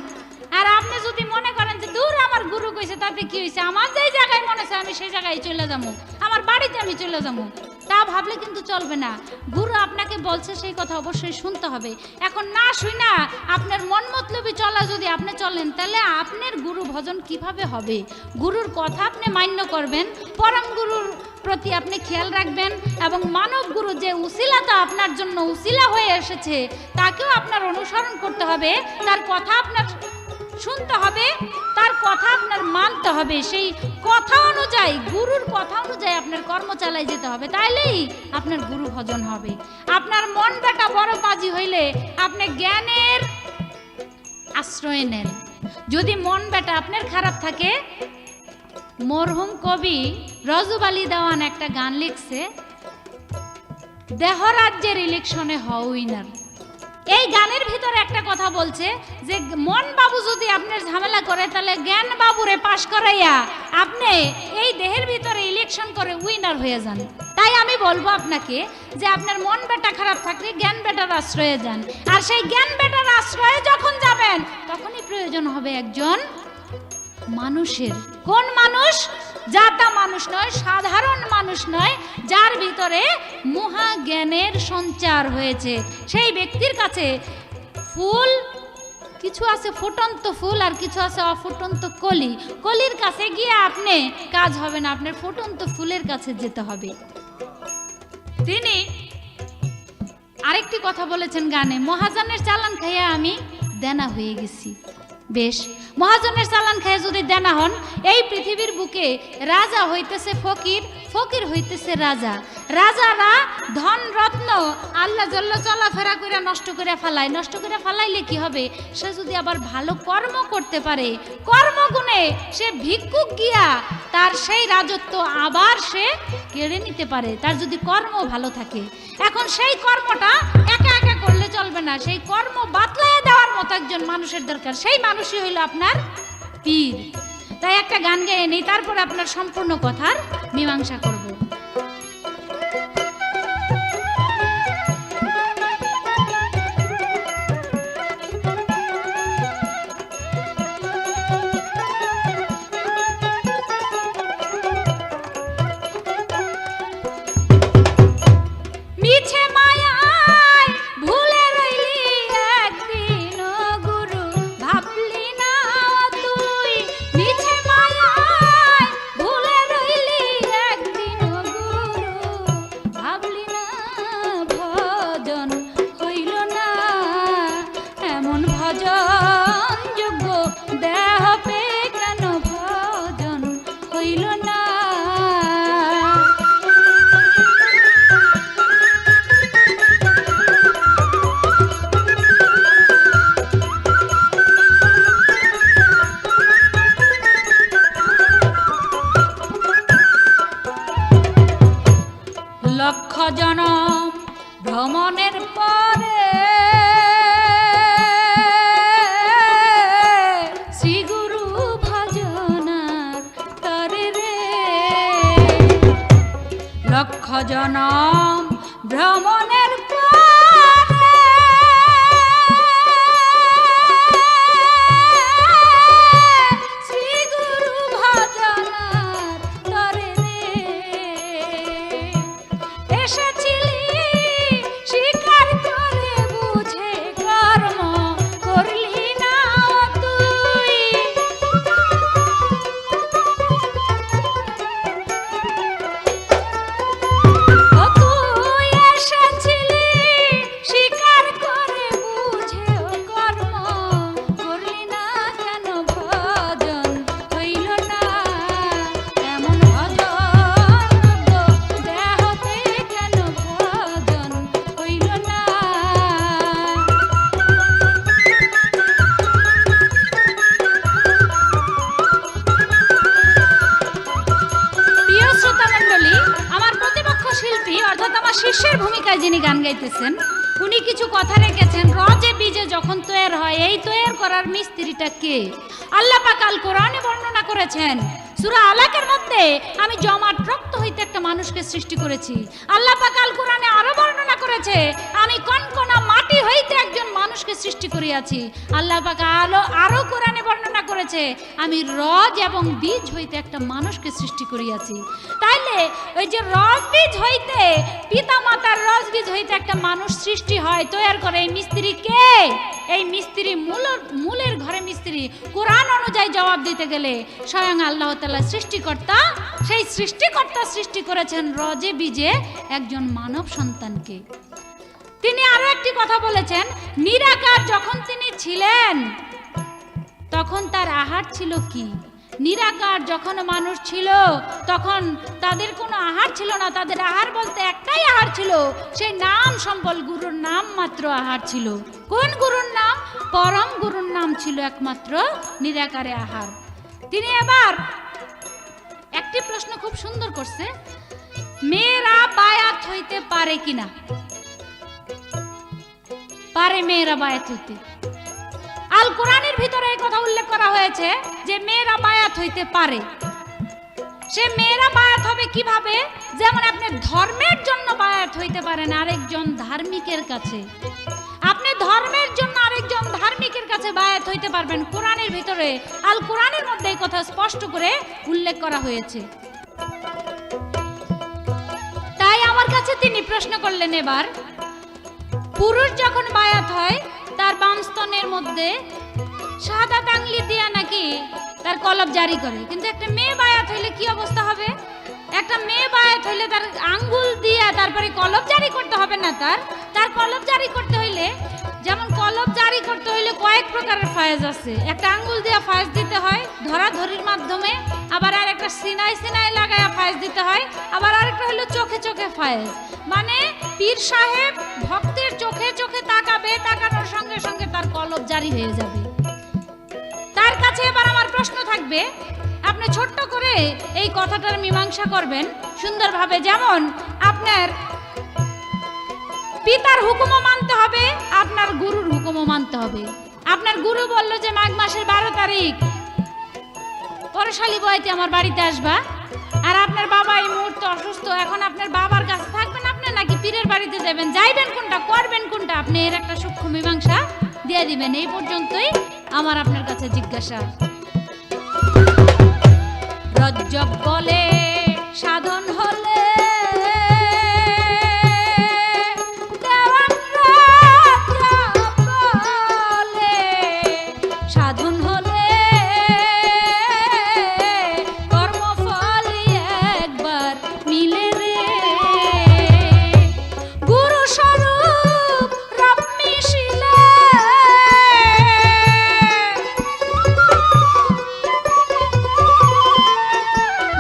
আর আপনি যদি মনে করেন যে দূর আমার গুরু কইছে তাতে কি হয়েছে, আমার যেই জায়গায় মনে হয় আমি সেই জায়গায় চলে যাবো, আমার বাড়িতে আমি চলে যাবো, তা ভাবলে কিন্তু চলবে না। গুরু আপনাকে বলছে সেই কথা অবশ্যই শুনতে হবে। এখন না শুই না আপনার মন মতলবি চলা যদি আপনি চলেন, তাহলে আপনার গুরু ভজন কিভাবে হবে? গুরুর কথা আপনি মান্য করবেন, পরম গুরুর প্রতি আপনি খেয়াল রাখবেন, এবং মানব গুরু যে উসিলাটা আপনার জন্য উসিলা হয়ে এসেছে তাকেও আপনার অনুসরণ করতে হবে, তার কথা আপনার শুনতে হবে, তার কথা আপনার মানতে হবে, সেই কথা অনুযায়ী গুরুর কথা অনুযায়ী আপনার কর্ম চালাই যেতে হবে, তাইলেই আপনার গুরু ভজন হবে। আপনার মন বেটা বড় পাজি হইলে আপনি জ্ঞানের আশ্রয় নেন। যদি মন বেটা আপনার খারাপ থাকে, মরহুম কবি রজব আলী দেওয়ান একটা গান লিখছে, দেহরাজ্যের ইলেকশনে হও উইনার। এই গানের ভিতরে একটা কথা বলছে যে মন বাবু যদি আপনার ঝামেলা করে, তাহলে জ্ঞান বাবুরে পাশ করাইয়া আপনি এই দেহের ভিতরে ইলেকশন করে উইনার হয়ে যান। তাই আমি বলবো আপনাকে যে আপনার মন বেটা খারাপ থাকলে জ্ঞান বেটার আশ্রয়ে যান, আর সেই জ্ঞান বেটার আশ্রয়ে যখন যাবেন তখনই প্রয়োজন হবে একজন মানুষের। কোন মানুষ? জাতা মানুষ নয়, সাধারণ মানুষ নয়, যার ভিতরে মহা জ্ঞানের সঞ্চার হয়েছে। সেই ব্যক্তির কাছে ফুল কিছু আছে ফুটন্ত ফুল, আর কিছু আছে অফুটন্ত কলি। কলির কাছে গিয়ে আপনি কাজ হবে না, আপনার ফুটন্ত ফুলের কাছে যেতে হবে। তিনি আরেকটি কথা বলেছেন গানে, মহাজনের চালান খাইয়া আমি দেনা হয়ে গেছি। বেশ, মহাজনের চালান খেয়ে যদি দেনা হন, এই পৃথিবীর বুকে রাজা হইতেছে ফকির, ফকির হইতেছে রাজা। রাজারা ধন রত্ন আল্লাহ জল্ল চলাফেরা করে নষ্ট করে ফেলায়। নষ্ট করে ফেলাইলে কি হবে? সে যদি আবার ভালো কর্ম করতে পারে, কর্মগুণে সে ভিক্ষুক গিয়া তার সেই রাজত্ব আবার সে কেড়ে নিতে পারে, তার যদি কর্ম ভালো থাকে। এখন সেই কর্মটা একা একা করলে চলবে না, সেই কর্ম বাতলায় দেওয়ার মতো একজন মানুষের দরকার। সেই মানুষই হইল আপনার পীর। তাই একটা গান গেয়ে নেই, তারপর আপনার সম্পূর্ণ কথার মীমাংসা করব। লক্ষ জনম ভ্রমণের পরে শ্রীগুরু ভজনার তরে রে, লক্ষ জনম ভ্রমণের পরে শ্রীগুরু ভজনার তরে রে এসেছিলি স্বীকার করে বুঝে কর্ম করলি না তুই। ও তুই এসেছিলি স্বীকার করে বুঝে কর্ম করলি না, কেন ভজন হইল না এমন ভজন দেহতে, কেন ভজন হইল না। প্রিয় শ্রোতা মণ্ডলী, আমার প্রতিপক্ষ শিল্পী অর্থাৎ আমার শিষ্যের ভূমিকায় যিনি গান গাইতেছেন, উনি কিছু কথা রেখেছেন। রজে বীজে যখন তৈরি হয়, এই তৈরি করার মিস্ত্রিটা কে? আল্লাহ পাক আল কোরআনে বর্ণনা করেছেন, সূরা আলাকের মধ্যে, আমি জমাট রক্ত হইতে একটা মানুষকে সৃষ্টি করেছি। আল্লাহ পাক আল কোরআনে আরো বর্ণনা করেছে, আমি কনকনা মাটি হইতে একজন মানুষকে সৃষ্টি করিয়াছি। আল্লাহ পাক আরো কোরআনে বর্ণনা করেছে, আমি রজ এবং বীজ হইতে একটা মানুষকে সৃষ্টি করিয়াছি। তাইলে ওই যে রজ বীজ হইতে, পিতা মাতার রজ বীজ হইতে একটা মানুষ সৃষ্টি হয়, তৈরি করে, এই মিস্ত্রি কে? এই মিস্ত্রি মূলের ঘরে মিস্ত্রি। কোরআন অনুযায়ী জবাব দিতে গেলে স্বয়ং আল্লাহ তাআলা সৃষ্টিকর্তা, সেই সৃষ্টিকর্তা সৃষ্টি করেছেন রজে বীজে একজন মানব সন্তানকে। তিনি আরো একটি কথা বলেছেন, নিরাকার যখন তিনি ছিলেন তখন তার আহার ছিল কি? নিরাকার যখন মানুষ ছিল তখন তাদের কোনো আহার ছিল না, তাদের আহার বলতে একটাই আহার ছিল, সেই নাম সম্বল, গুরুর নাম মাত্র আহার ছিল। কোন গুরুর নাম? পরম গুরুর নাম ছিল একমাত্র নিরাকারে আহার। তিনি এবার একটি প্রশ্ন খুব সুন্দর করছে, মেয়েরা বায়াত হইতে পারে কিনা? পারে মেয়েরা বায়াত হইতে? আল কোরআনের ভিতরে এই কথা উল্লেখ করা হয়েছে যে মেয়েরা বায়াত হইতে পারে। সে মেয়েরা বায়াত হবে কিভাবে? যেমন আপনি ধর্মের জন্য বায়াত হইতে পারেন আরেকজন ধার্মিকের কাছে, আপনি ধর্মের জন্য আরেকজন ধার্মিকের কাছে বায়াত হইতে পারবেন। কোরআনের ভিতরে, আল কোরআনের মধ্যে এই কথা স্পষ্ট করে উল্লেখ করা হয়েছে। তাই আমার কাছে তিনি প্রশ্ন করলেন, এবার পুরুষ যখন বায়াত হয় তার বাম স্তনের মধ্যে শাহাদাত আঙ্গুলি দিয়া নাকি তার কলব জারি করে, কিন্তু একটা মেয়ে বায়াত হইলে কি অবস্থা হবে? একটা মেয়ে বায়াত হইলে তার আঙ্গুল দিয়া তারপরে কলব জারি করতে হবে না? তার কলব জারি করতে হইলে, যেমন কলব জারি করতে হইলে কয়েক প্রকারের ফায়েজ আছে। একটা আঙ্গুল দিয়া ফায়েজ দিতে হয় ধরাধরির মাধ্যমে, আবার আর একটা সিনাই লাগায়া ফায়েজ দিতে হয়, আবার আরেকটা হলো চোখে চোখে ফায়েজ। মানে পীর সাহেব ভক্তের চোখে চোখে তাকাবে, তাকানোর সঙ্গে সঙ্গে তার কলব জারি হয়ে যাবে। তার কাছে এবার আমার প্রশ্ন থাকবে, আপনি ছোট্ট করে এই কথাটার মীমাংসা করবেন সুন্দরভাবে। যেমন আপনার পিতার হুকুমও মানতে হবে, আপনার গুরুর হুকুমও মানতে হবে। আপনার গুরু বলল যে মাঘ মাসের 12 তারিখ পরশালী বইতে আমার বাড়িতে আসবা, আর আপনার বাবা এই মুহূর্তে অসুস্থ, এখন আপনার বাবার কাছে থাকবেন আপনি নাকি পীরের বাড়িতে যাবেন? যাইবেন কোনটা, করবেন কোনটা? আপনি এর একটা সূক্ষ্ম মীমাংসা দিয়ে দিবেন। এই পর্যন্তই আমার আপনার কাছে জিজ্ঞাসা। রজ্জব বলে সাধন হলে, সাধন হলে কর্মফল একবার মিলে রে, গুরু স্বরূপ রব মিশিলে,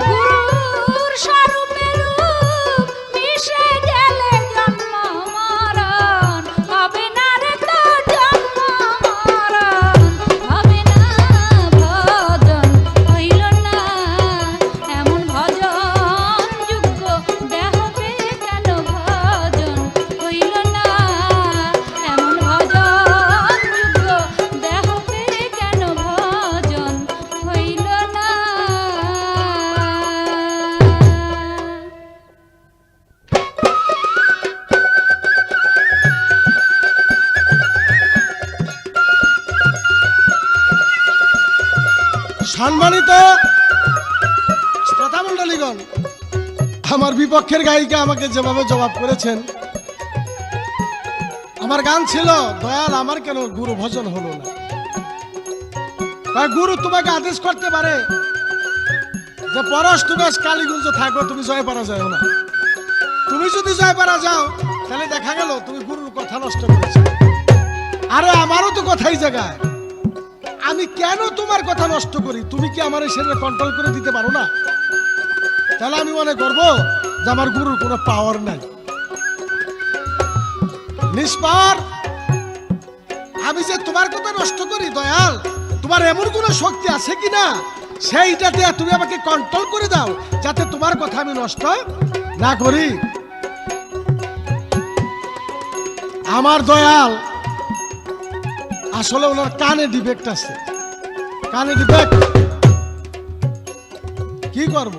গুরুর স্বরূপে রূপ মিশে গেলে জন্ম মরণ হবে না রে, তো জন্ম মরণ হবে না, ভজন হইল না, এমন ভজন যোগ্য দেহবে কেন? ভজন হইল না, এমন ভজন যোগ্য দেহবে কেন? ভজন হইল না। সম্মানিত শ্রোতামণ্ডলীগণ, আমার বিপক্ষের গায়িকা আমাকে যেভাবে জবাব করেছেন, আমার গান ছিল, দয়াল আমার কেন গুরু ভজন হলো না? গুরু তোমাকে আদেশ করতে পারে যে পরশ তুমি কালীগঞ্জ থাকো, তুমি জয়পাড়া যাও না। তুমি যদি জয়পাড়া যাও তাহলে দেখা গেল তুমি গুরুর কথা নষ্ট করেছো। আরে আমারও তো কথাই জায়গায়, আমি কেন তোমার কথা নষ্ট করি? তুমি কি আমার সেটা কন্ট্রোল করে দিতে পারো না? তাহলে আমি মনে করবো যে আমার গুরুর কোনো পাওয়ার নাই, নিষ্পাওয়ার। আমি যে তোমার কথা নষ্ট করি, দয়াল তোমার এমন কোনো শক্তি আছে কিনা সেইটাতে তুমি আমাকে কন্ট্রোল করে দাও, যাতে তোমার কথা আমি নষ্ট না করি। আমার দয়াল আসলে ওনার কানে ডিফেক্ট আছে, কানে ডিফেক্ট। কি করব?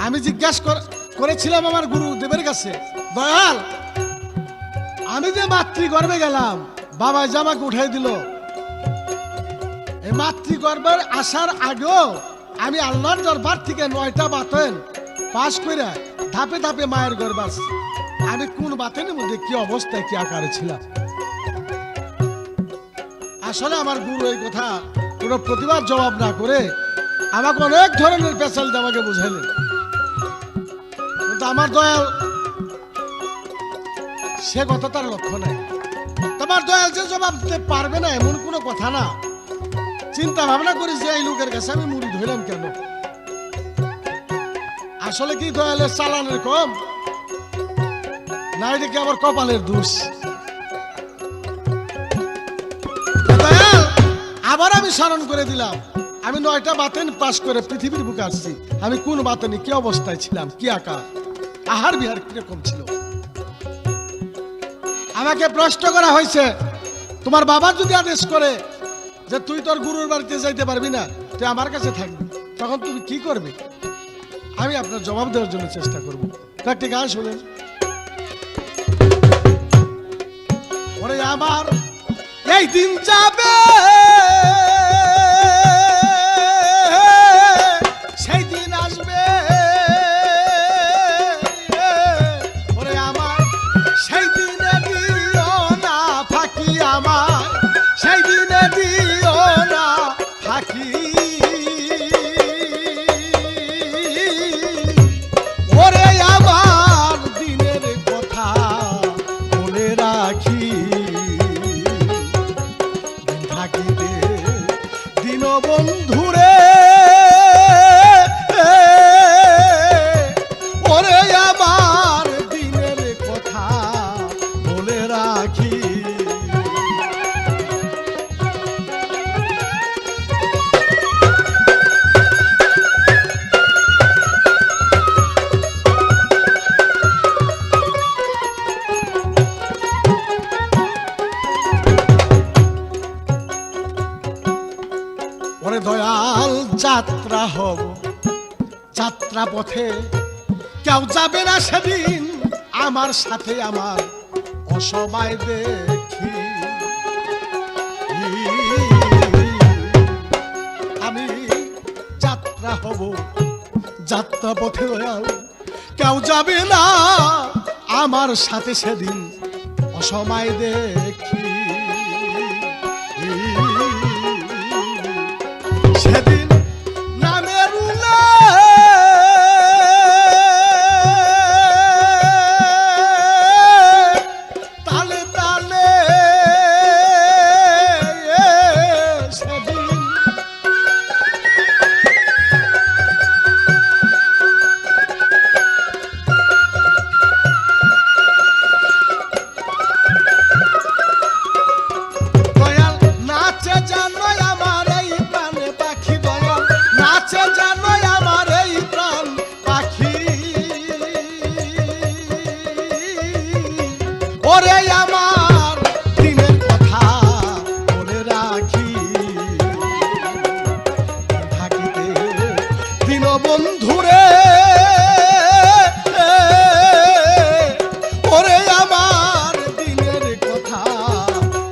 আমি জিজ্ঞাসা করেছিলাম আমার গুরুদেবের কাছে, দয়াল আমি যে মাতৃগর্ভে গেলাম, বাবা জামাকে উঠাই দিল, এই মাতৃগর্ভের আসার আগেও আমি আল্লাহর দরবার থেকে 9টা বাতেন পাশ করে ধাপে ধাপে মায়ের গর্ভে আসছি। আমি কোন বাতেনের মধ্যে কি অবস্থায় কি আকারে ছিলাম? আসলে আমার গুরু এই কথা কোনো প্রতিবাদ জবাব না করে আমাকে অনেক ধরনের পেশাল আমাকে বুঝাইলেন, কিন্তু আমার দয়াল সে কথা তার লক্ষ্য নাই। তোমার দয়াল যে জবাব দিতে পারবে না এমন কোনো কথা না। চিন্তা ভাবনা করি যে এই লোকের কাছে আমি মুড়ি ধরলাম কেন? আসলে কি দয়ালের চালানের কম, না এটা কি আমার কপালের দোষ? দয়াল আবার আমি স্মরণ করে দিলাম, আমি 9টা বাতেন পাস করে পৃথিবীর বুকে আসছি। আমি কোন বাতেনে কি অবস্থায় ছিলাম, কি আকার, আহার বিহার কিরকম ছিল? আমাকে প্রশ্ন করা হয়েছে, তোমার বাবা যদি আদেশ করে যে তুই তোর গুরুর বাড়িতে যাইতে পারবি না, তুই আমার কাছে থাকবি, তখন তুমি কি করবে? আমি আপনার জবাব দেওয়ার জন্য চেষ্টা করবো। একটি গান শুনেন। ওরে আমার এই দিন যাবে, সেই দিন আসবে, ওরে আমার সেই দিনে দিও না ফাঁকি, আমার সেই দিনে দিও না ফাঁকি। ওরে আমার দিনের কথা বলে রাখি, থাকিতে দিন বন্ধুরে, ওরে আমার দিনের কথা বলে রাখি। ওরে দয়াল যাত্রা হব, যাত্রা পথে কেউ যাবে না সেদিন আমার সাথে, আমার অসময় দেখি। আমি যাত্রা হব, যাত্রা পথে দয়াল কেউ যাবে না আমার সাথে সেদিন অসময় দেখি। সেদিন নামের তালে তালে সেদিন দয়াল নাচে জানো আমার এই প্রাণে পাখি, দয়াল নাচে জানো আমার এই প্রাণ পাখি। ওরে আমার দিনের কথা বলে রাখি, থাকিতে দিন বন্ধুরে, ওরে আমার দিনের কথা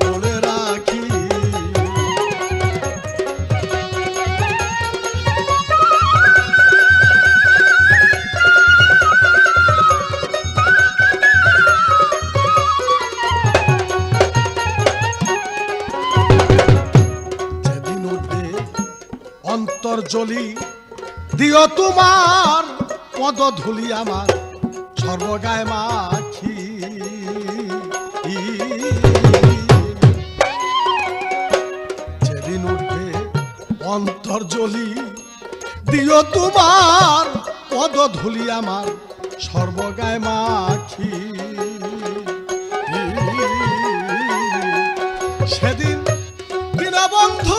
বলে রাখি। যেদিন উঠবে অন্তর্জলি দিও তোমার পদধূলি আমার সর্বগায় মাখি। যেদিন উঠবে অন্তর্জলি দিও তোমার পদধূলি আমার সর্বগায় মাখি। সেদিন দীনবন্ধু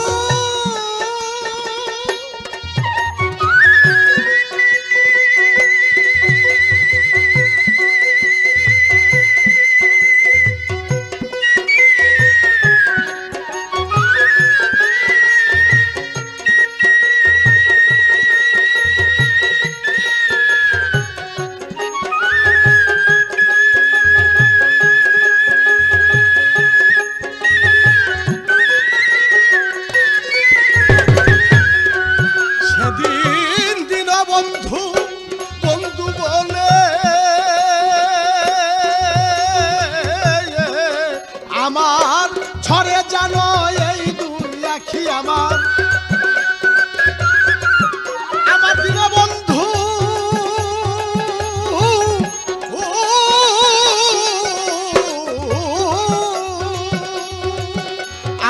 আমার ঝরে জানো এই দুই আখি আমার দীনবন্ধু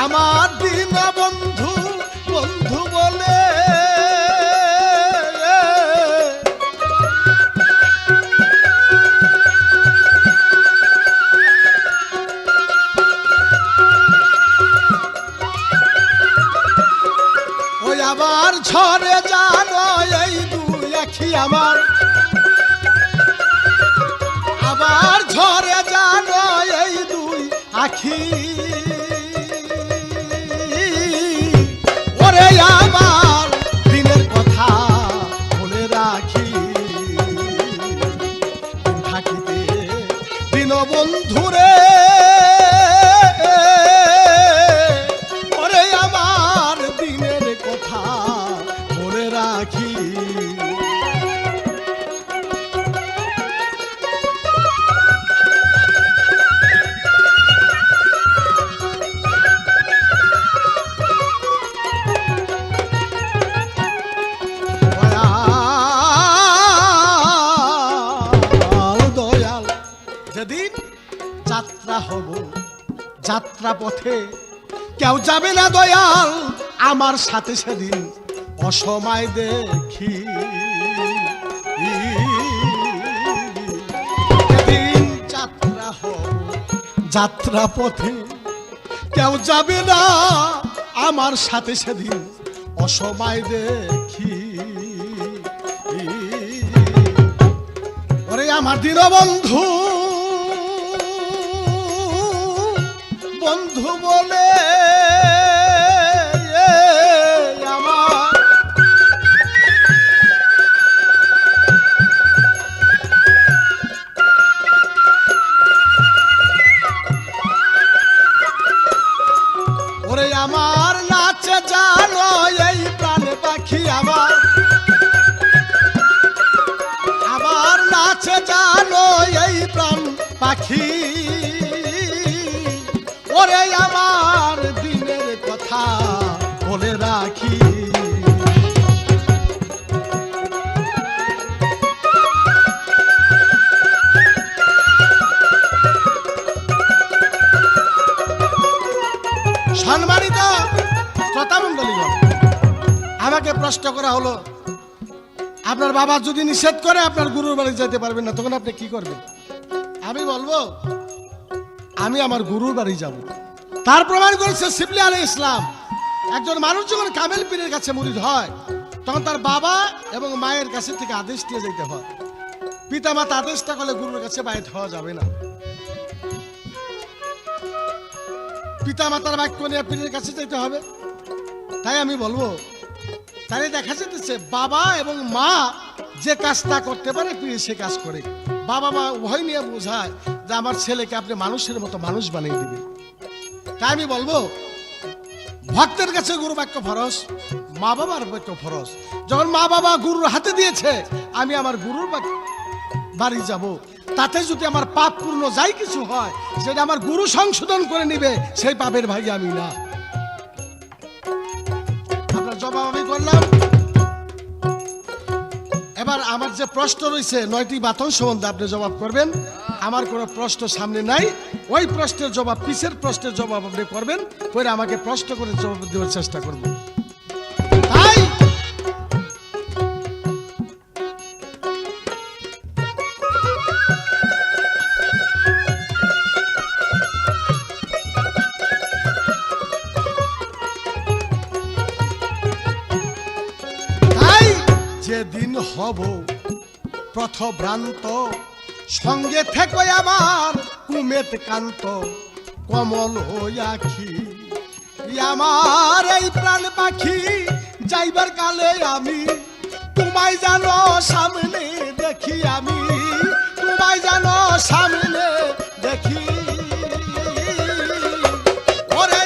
আমার দীনবন্ধু বন্ধু বলে ওই আবার ঝরে জানো এই দুই আখি আমার আবার ঝরে জানো এই দুই আখি ওরে আমার দিনের কথা মনে রাখি থাকিতে দীনবন্ধুরে ওরে আমার দিনের কথা মনে রাখি দয়াল যেদিন যাত্রা হব যাত্রা পথে কেউ যাবে না দয়াল আমার সাথে সেদিন অসময় দেখি যেদিন যাত্রা হব যাত্রা পথে কেউ যাবে না আমার সাথে সেদিন অসময় দেখি ওরে আমার দীনবন্ধু বন্ধু বলে আমার ওরে আমার নাচে জানো এই প্রাণ পাখি আমার নাচে জানো এই প্রাণ পাখি ওরে আমার দিনের কথা বলে রাখি সম্মানিত শ্রোতামণ্ডলীগণ আমাকে প্রশ্ন করা হলো আপনার বাবা যদি নিষেধ করে আপনার গুরুর বাড়ি যেতে পারবেন না তখন আপনি কি করবেন আমি বলবো আমি আমার গুরুর বাড়ি যাব তার প্রমাণ করেছে শিবলি আলাইহিস ইসলাম একজন মানুষ যখন কামেল পীরের কাছে মুরিদ হয় তখন তার বাবা এবং মায়ের কাছে থেকে আদেশ দিয়ে যেতে হয় পিতা মাতা আদেশটা করলে গুরুর কাছে বাইরে হওয়া যাবে না পিতা মাতার বাক্য নিয়ে পীরের কাছে যেতে হবে তাই আমি বলবো তাহলে দেখা যেতেছে বাবা এবং মা যে কাজটা করতে পারে পীর সে কাজ করে বাবা মা উভয় নিয়ে বোঝায় যে আমার ছেলেকে আপনি মানুষের মতো মানুষ বানিয়ে দিবে তাই আমি বলবো ভক্তের কাছে গুরু বাক্য ফরজ মা বাবার বাক্য ফরজ যখন মা বাবা গুরুর হাতে দিয়েছে আমি আমার গুরুর বাড়ি যাব তাতে যদি আমার পাপ পূর্ণ যাই কিছু হয় সেটা আমার গুরু সংশোধন করে নিবে সেই পাপের ভাগী আমি না আপনার জবাব আমি করলাম এবার আমার যে প্রশ্ন রয়েছে 9টি বাতন সম্বন্ধে আপনি জবাব করবেন আমার কোনো প্রশ্ন সামনে নাই ওই প্রশ্নের জবাব পিছের প্রশ্নের জবাব আপনি করবেন পরে আমাকে প্রশ্ন করে জবাব দেওয়ার চেষ্টা করব তাই যেদিন হব পথভ্রান্ত সঙ্গে থেকে আমার কুমেত কান্ত কমল আখি আমার এই প্রাণ পাখি যাইবার কালে আমি তোমায় জানো সামনে দেখি আমি তোমায় জানো সামনে দেখি ওরে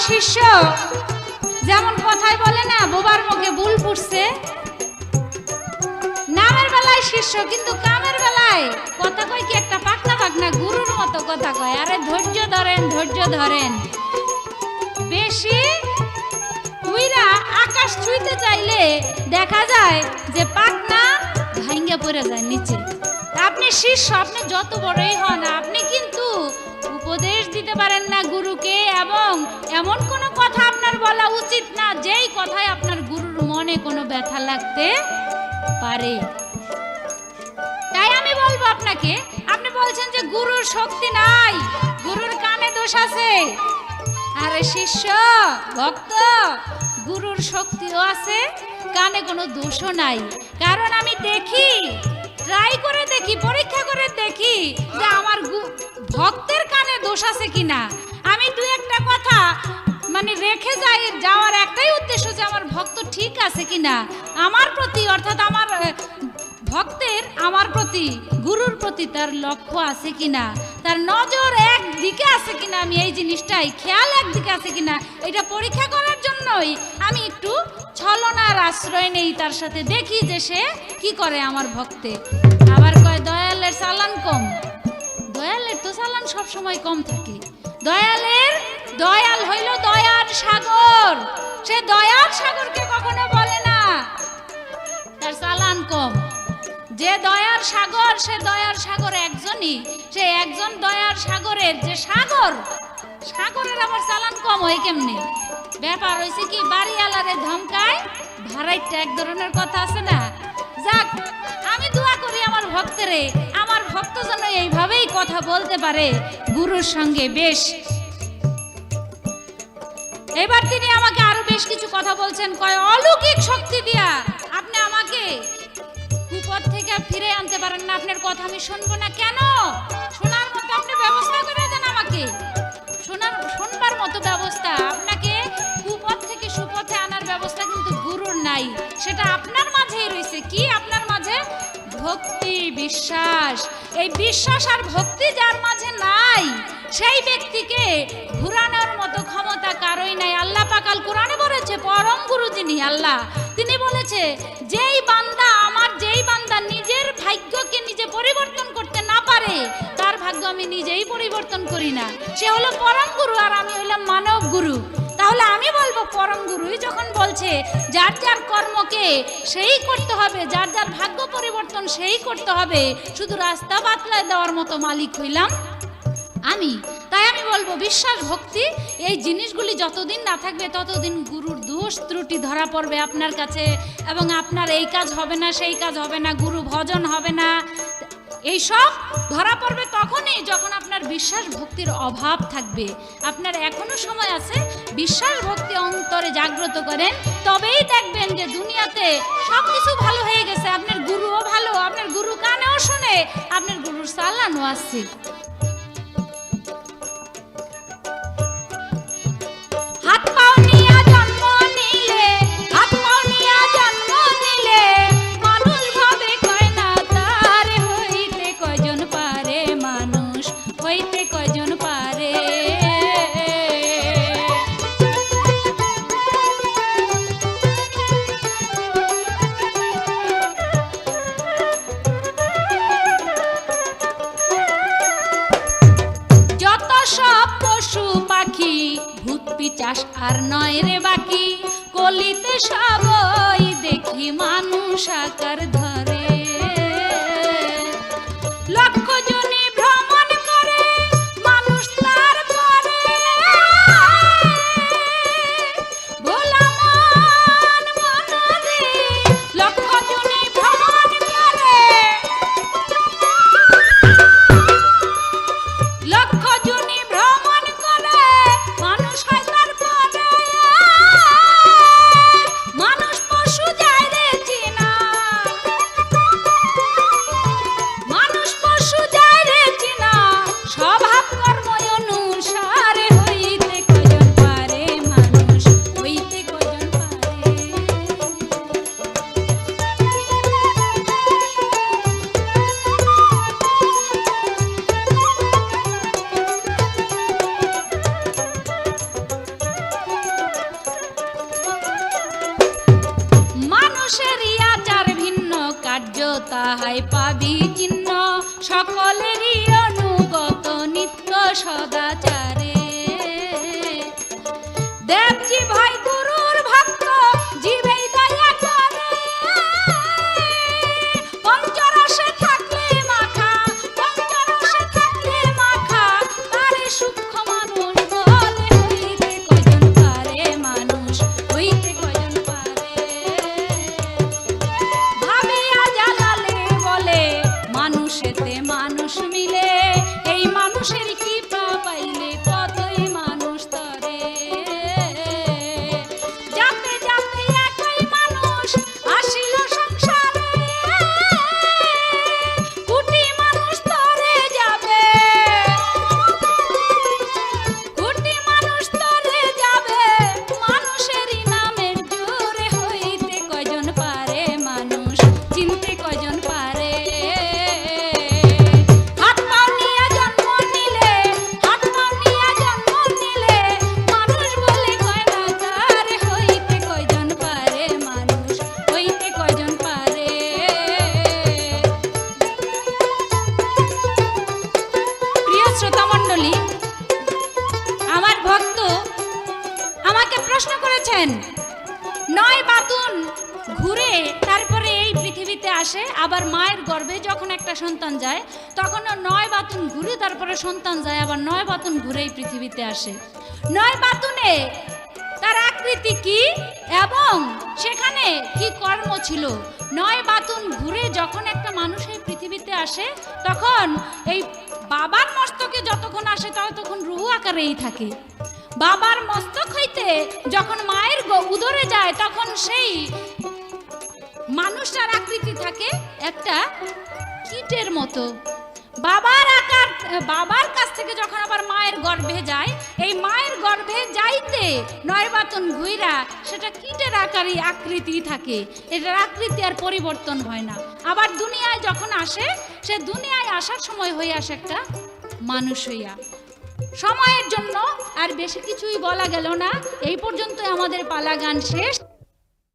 শিষ্য যেমন কথায় বলে না, বোবার মুখে বুল ফুটছে। নামের বেলায় শিষ্য, কিন্তু কামের বেলায় কথা কয় কি একটা পাকনা পাকনা গুরুর মতো কথা কয়। আরে ধৈর্য ধরেন, ধৈর্য ধরেন। বেশি উইরা আকাশ ছুঁইতে চাইলে দেখা যায় যে পাকনা ভাঙ্গা পড়ে যায় নিচে। আপনি শিষ্য, আপনি যত বড়ই হন, আপনি কিন্তু উপদেশ দিতে পারেন না গুরুকে, এবং এমন কোনো কথা আপনার বলা উচিত না যেই কথায় আপনার গুরুর মনে কোনো ব্যথা লাগতে পারে। তাই আমি বলবো আপনাকে, আপনি বলছেন যে গুরুর শক্তি নাই, গুরুর কানে দোষ আছে। আরে শিষ্য ভক্ত, গুরুর শক্তিও আছে, কানে কোনো দোষও নাই। কারণ আমি দেখি, ট্রাই করে দেখি, পরীক্ষা করে দেখি যে আমার ভক্তের কানে দোষ আছে কিনা। আমি দুই একটা কথা মানে রেখে যাওয়ার একটাই উদ্দেশ্য যে আমার ভক্ত ঠিক আছে কিনা, আমার প্রতি অর্থাৎ আমার ভক্তের আমার প্রতি, গুরুর প্রতি তার লক্ষ্য আছে কিনা, তার নজর একদিকে আছে কিনা, আমি এই জিনিসটাই খেয়াল একদিকে আছে কিনা, এটা পরীক্ষা করার জন্যই আমি একটু ছলনার আশ্রয় নেই তার সাথে, দেখি যে সে কি করে আমার ভক্তে। আবার কয় দয়ালের চালান কম। দয়ালের তো চালান সব সময় কম থাকে। দয়াল হইল দয়ার সাগর, সে দয়ার সাগরকে কখনো বলে না তার চালান কম। যে দয়ার সাগর, সে দয়ার সাগর একজনই, সে একজন দয়ার সাগরের যে সাগর, সাগরের আমার চালান কম হয় কেমনে? ব্যাপার হয়েছে কি, বাড়িওয়ালারে ধমকায় ভাড়াইটা, এক ধরনের কথা আছে না। যাক, আমি দোয়া করি আমার ভক্তরে, আমার ভক্ত যেন এইভাবেই কথা বলতে পারে গুরুর সঙ্গে। বেশ, এবার তিনি আমাকে আরো বেশ কিছু কথা বলছেন। কয় অলৌকিক শক্তি দিয়া আপনি আমাকে কুপথ থেকে ফিরে আনতে পারেন না, আপনার কথা আমি শুনবো না। কেন? শোনার মতো আপনি ব্যবস্থা করে দেন আমাকে, শুনবার মতো ব্যবস্থা। আপনাকে কুপথ থেকে সুপথে আনার ব্যবস্থা কিন্তু গুরুর নাই, সেটা আপনার মাঝেই রয়েছে। কি আপনার মাঝে? ভক্তি, বিশ্বাস। এই বিশ্বাস আর ভক্তি যার মাঝে নাই, সেই ব্যক্তিকে ঘুরানোর মতো ক্ষমতা কারোই নাই। আল্লাহ পাক আল কোরআনে বলেছে, পরম গুরু যিনি আল্লাহ, তিনি বলেছে যেই বান্দা নিজের ভাগ্যকে নিজে পরিবর্তন করতে না পারে, তার ভাগ্য আমি নিজেই পরিবর্তন করি না। সে হলো পরম গুরু, আর আমি হলাম মানব গুরু। তাহলে আমি বলবো, পরম গুরুই যখন বলছে যার যার কর্মকে সেই করতে হবে, যার যার ভাগ্য পরিবর্তন সেই করতে হবে, শুধু রাস্তা বাতলায় দেওয়ার মতো মালিক হইলাম আমি। তাই আমি বলবো, বিশ্বাস, ভক্তি, এই জিনিসগুলি যতদিন না থাকবে ততদিন গুরুর দোষ ত্রুটি ধরা পড়বে আপনার কাছে, এবং আপনার এই কাজ হবে না, সেই কাজ হবে না, গুরু ভজন হবে না। এইসব ধরা পড়বে তখনই যখন আপনার বিশ্বাস ভক্তির অভাব থাকবে। আপনার এখনো সময় আছে, বিশ্বাস ভক্তি অন্তরে জাগ্রত করেন, তবেই দেখবেন যে দুনিয়াতে সবকিছু ভালো হয়ে গেছে। আপনার গুরুও ভালো, আপনার গুরু কানেও শুনে, আপনার গুরুর চালানও আছে। পিচাস আর নয় রে বাকি, কলিতে সবই দেখি মানুষ আকার ধরে। লক্ষ জনে ভ্রমণ করে মানুষ, তার পরে ভোলা মন মনরে। লক্ষ জনে ভ্রমণ করে, লক্ষ জনে ভ্রমণ করে মানুষ হয় তার পরে। মানুষ পশু যায় রে চিনা, মানুষ পশু যায় রে চিনা, স্বভাব কর্ম অনুসারে হইতে কয়জন পারে, মানুষ হইতে কয়জন পারে। তাহাই পাবি চিহ্ন সকলেরই অনুগত নিত্য সদাচারে। দেবজি ভাই গুরুর ভক্ত জীবেই দয়া করে, পঞ্চরসে থাকলে মাখা, পঞ্চরসে থাকলে মাখা, তারে সূক্ষ্ম মানুষ বলে হইতে কয়জন পারে, মানুষ হইতে কয়জন পারে। ভাবিয়া জানালে বলে মানুষেতে মানুষ মিলে, এই মানুষের কৃপা পাইলে কতই মানুষ তরে। যাতে যাতে একই মানুষ আসিল সংসারে, কোটি মানুষ তরে যাবে, কোটি মানুষ তরে যাবে, মানুষেরই নামের জোরে হইতে কয়জন পারে, মানুষ চিনতে কয়জন পারে। হাত পাও নিয়ে জন্ম নিলে, হাত পাও নিয়ে জন্ম নিলে, মানুষ বলে কয় না তারে হইতে কয়জন পারে, মানুষ হইতে কয়জন পারে। প্রিয় শ্রোতা মণ্ডলী, আমার ভক্ত আমাকে প্রশ্ন করেছেন, 9 বাতুন ঘুরে তারপরে এই পৃথিবীতে আসে, আবার মায়ের গর্ভে যখন একটা সন্তান যায় তখনও 9 বাতুন ঘুরে তারপরে সন্তান যায়, আবার 9 বাতুন ঘুরে এই পৃথিবীতে আসে। 9 বাতুনে তার আকৃতি কি এবং সেখানে কি কর্ম ছিল? 9 বাতুন ঘুরে যখন একটা মানুষ এই পৃথিবীতে আসে তখন এই বাবার মস্তকে যতক্ষণ আসে ততক্ষণ রুহু আকারেই থাকে। বাবার মস্তক হইতে যখন মায়ের উদরে যায় তখন সেই মানুষটার আকৃতি থাকে একটা কীটের মতো। বাবার আকার, বাবার কাছ থেকে যখন আবার মায়ের গর্ভে যায়, এই মায়ের গর্ভে যাইতে 9 বাতুন ঘুইরা সেটা কীটের আকারই আকৃতি থাকে, এটার আকৃতি আর পরিবর্তন হয় না। আবার দুনিয়ায় যখন আসে, সে দুনিয়ায় আসার সময় হয়ে আসে একটা মানুষ হইয়া। সময়ের জন্য আর বেশি কিছুই বলা গেল না, এই পর্যন্ত আমাদের পালা গান শেষ।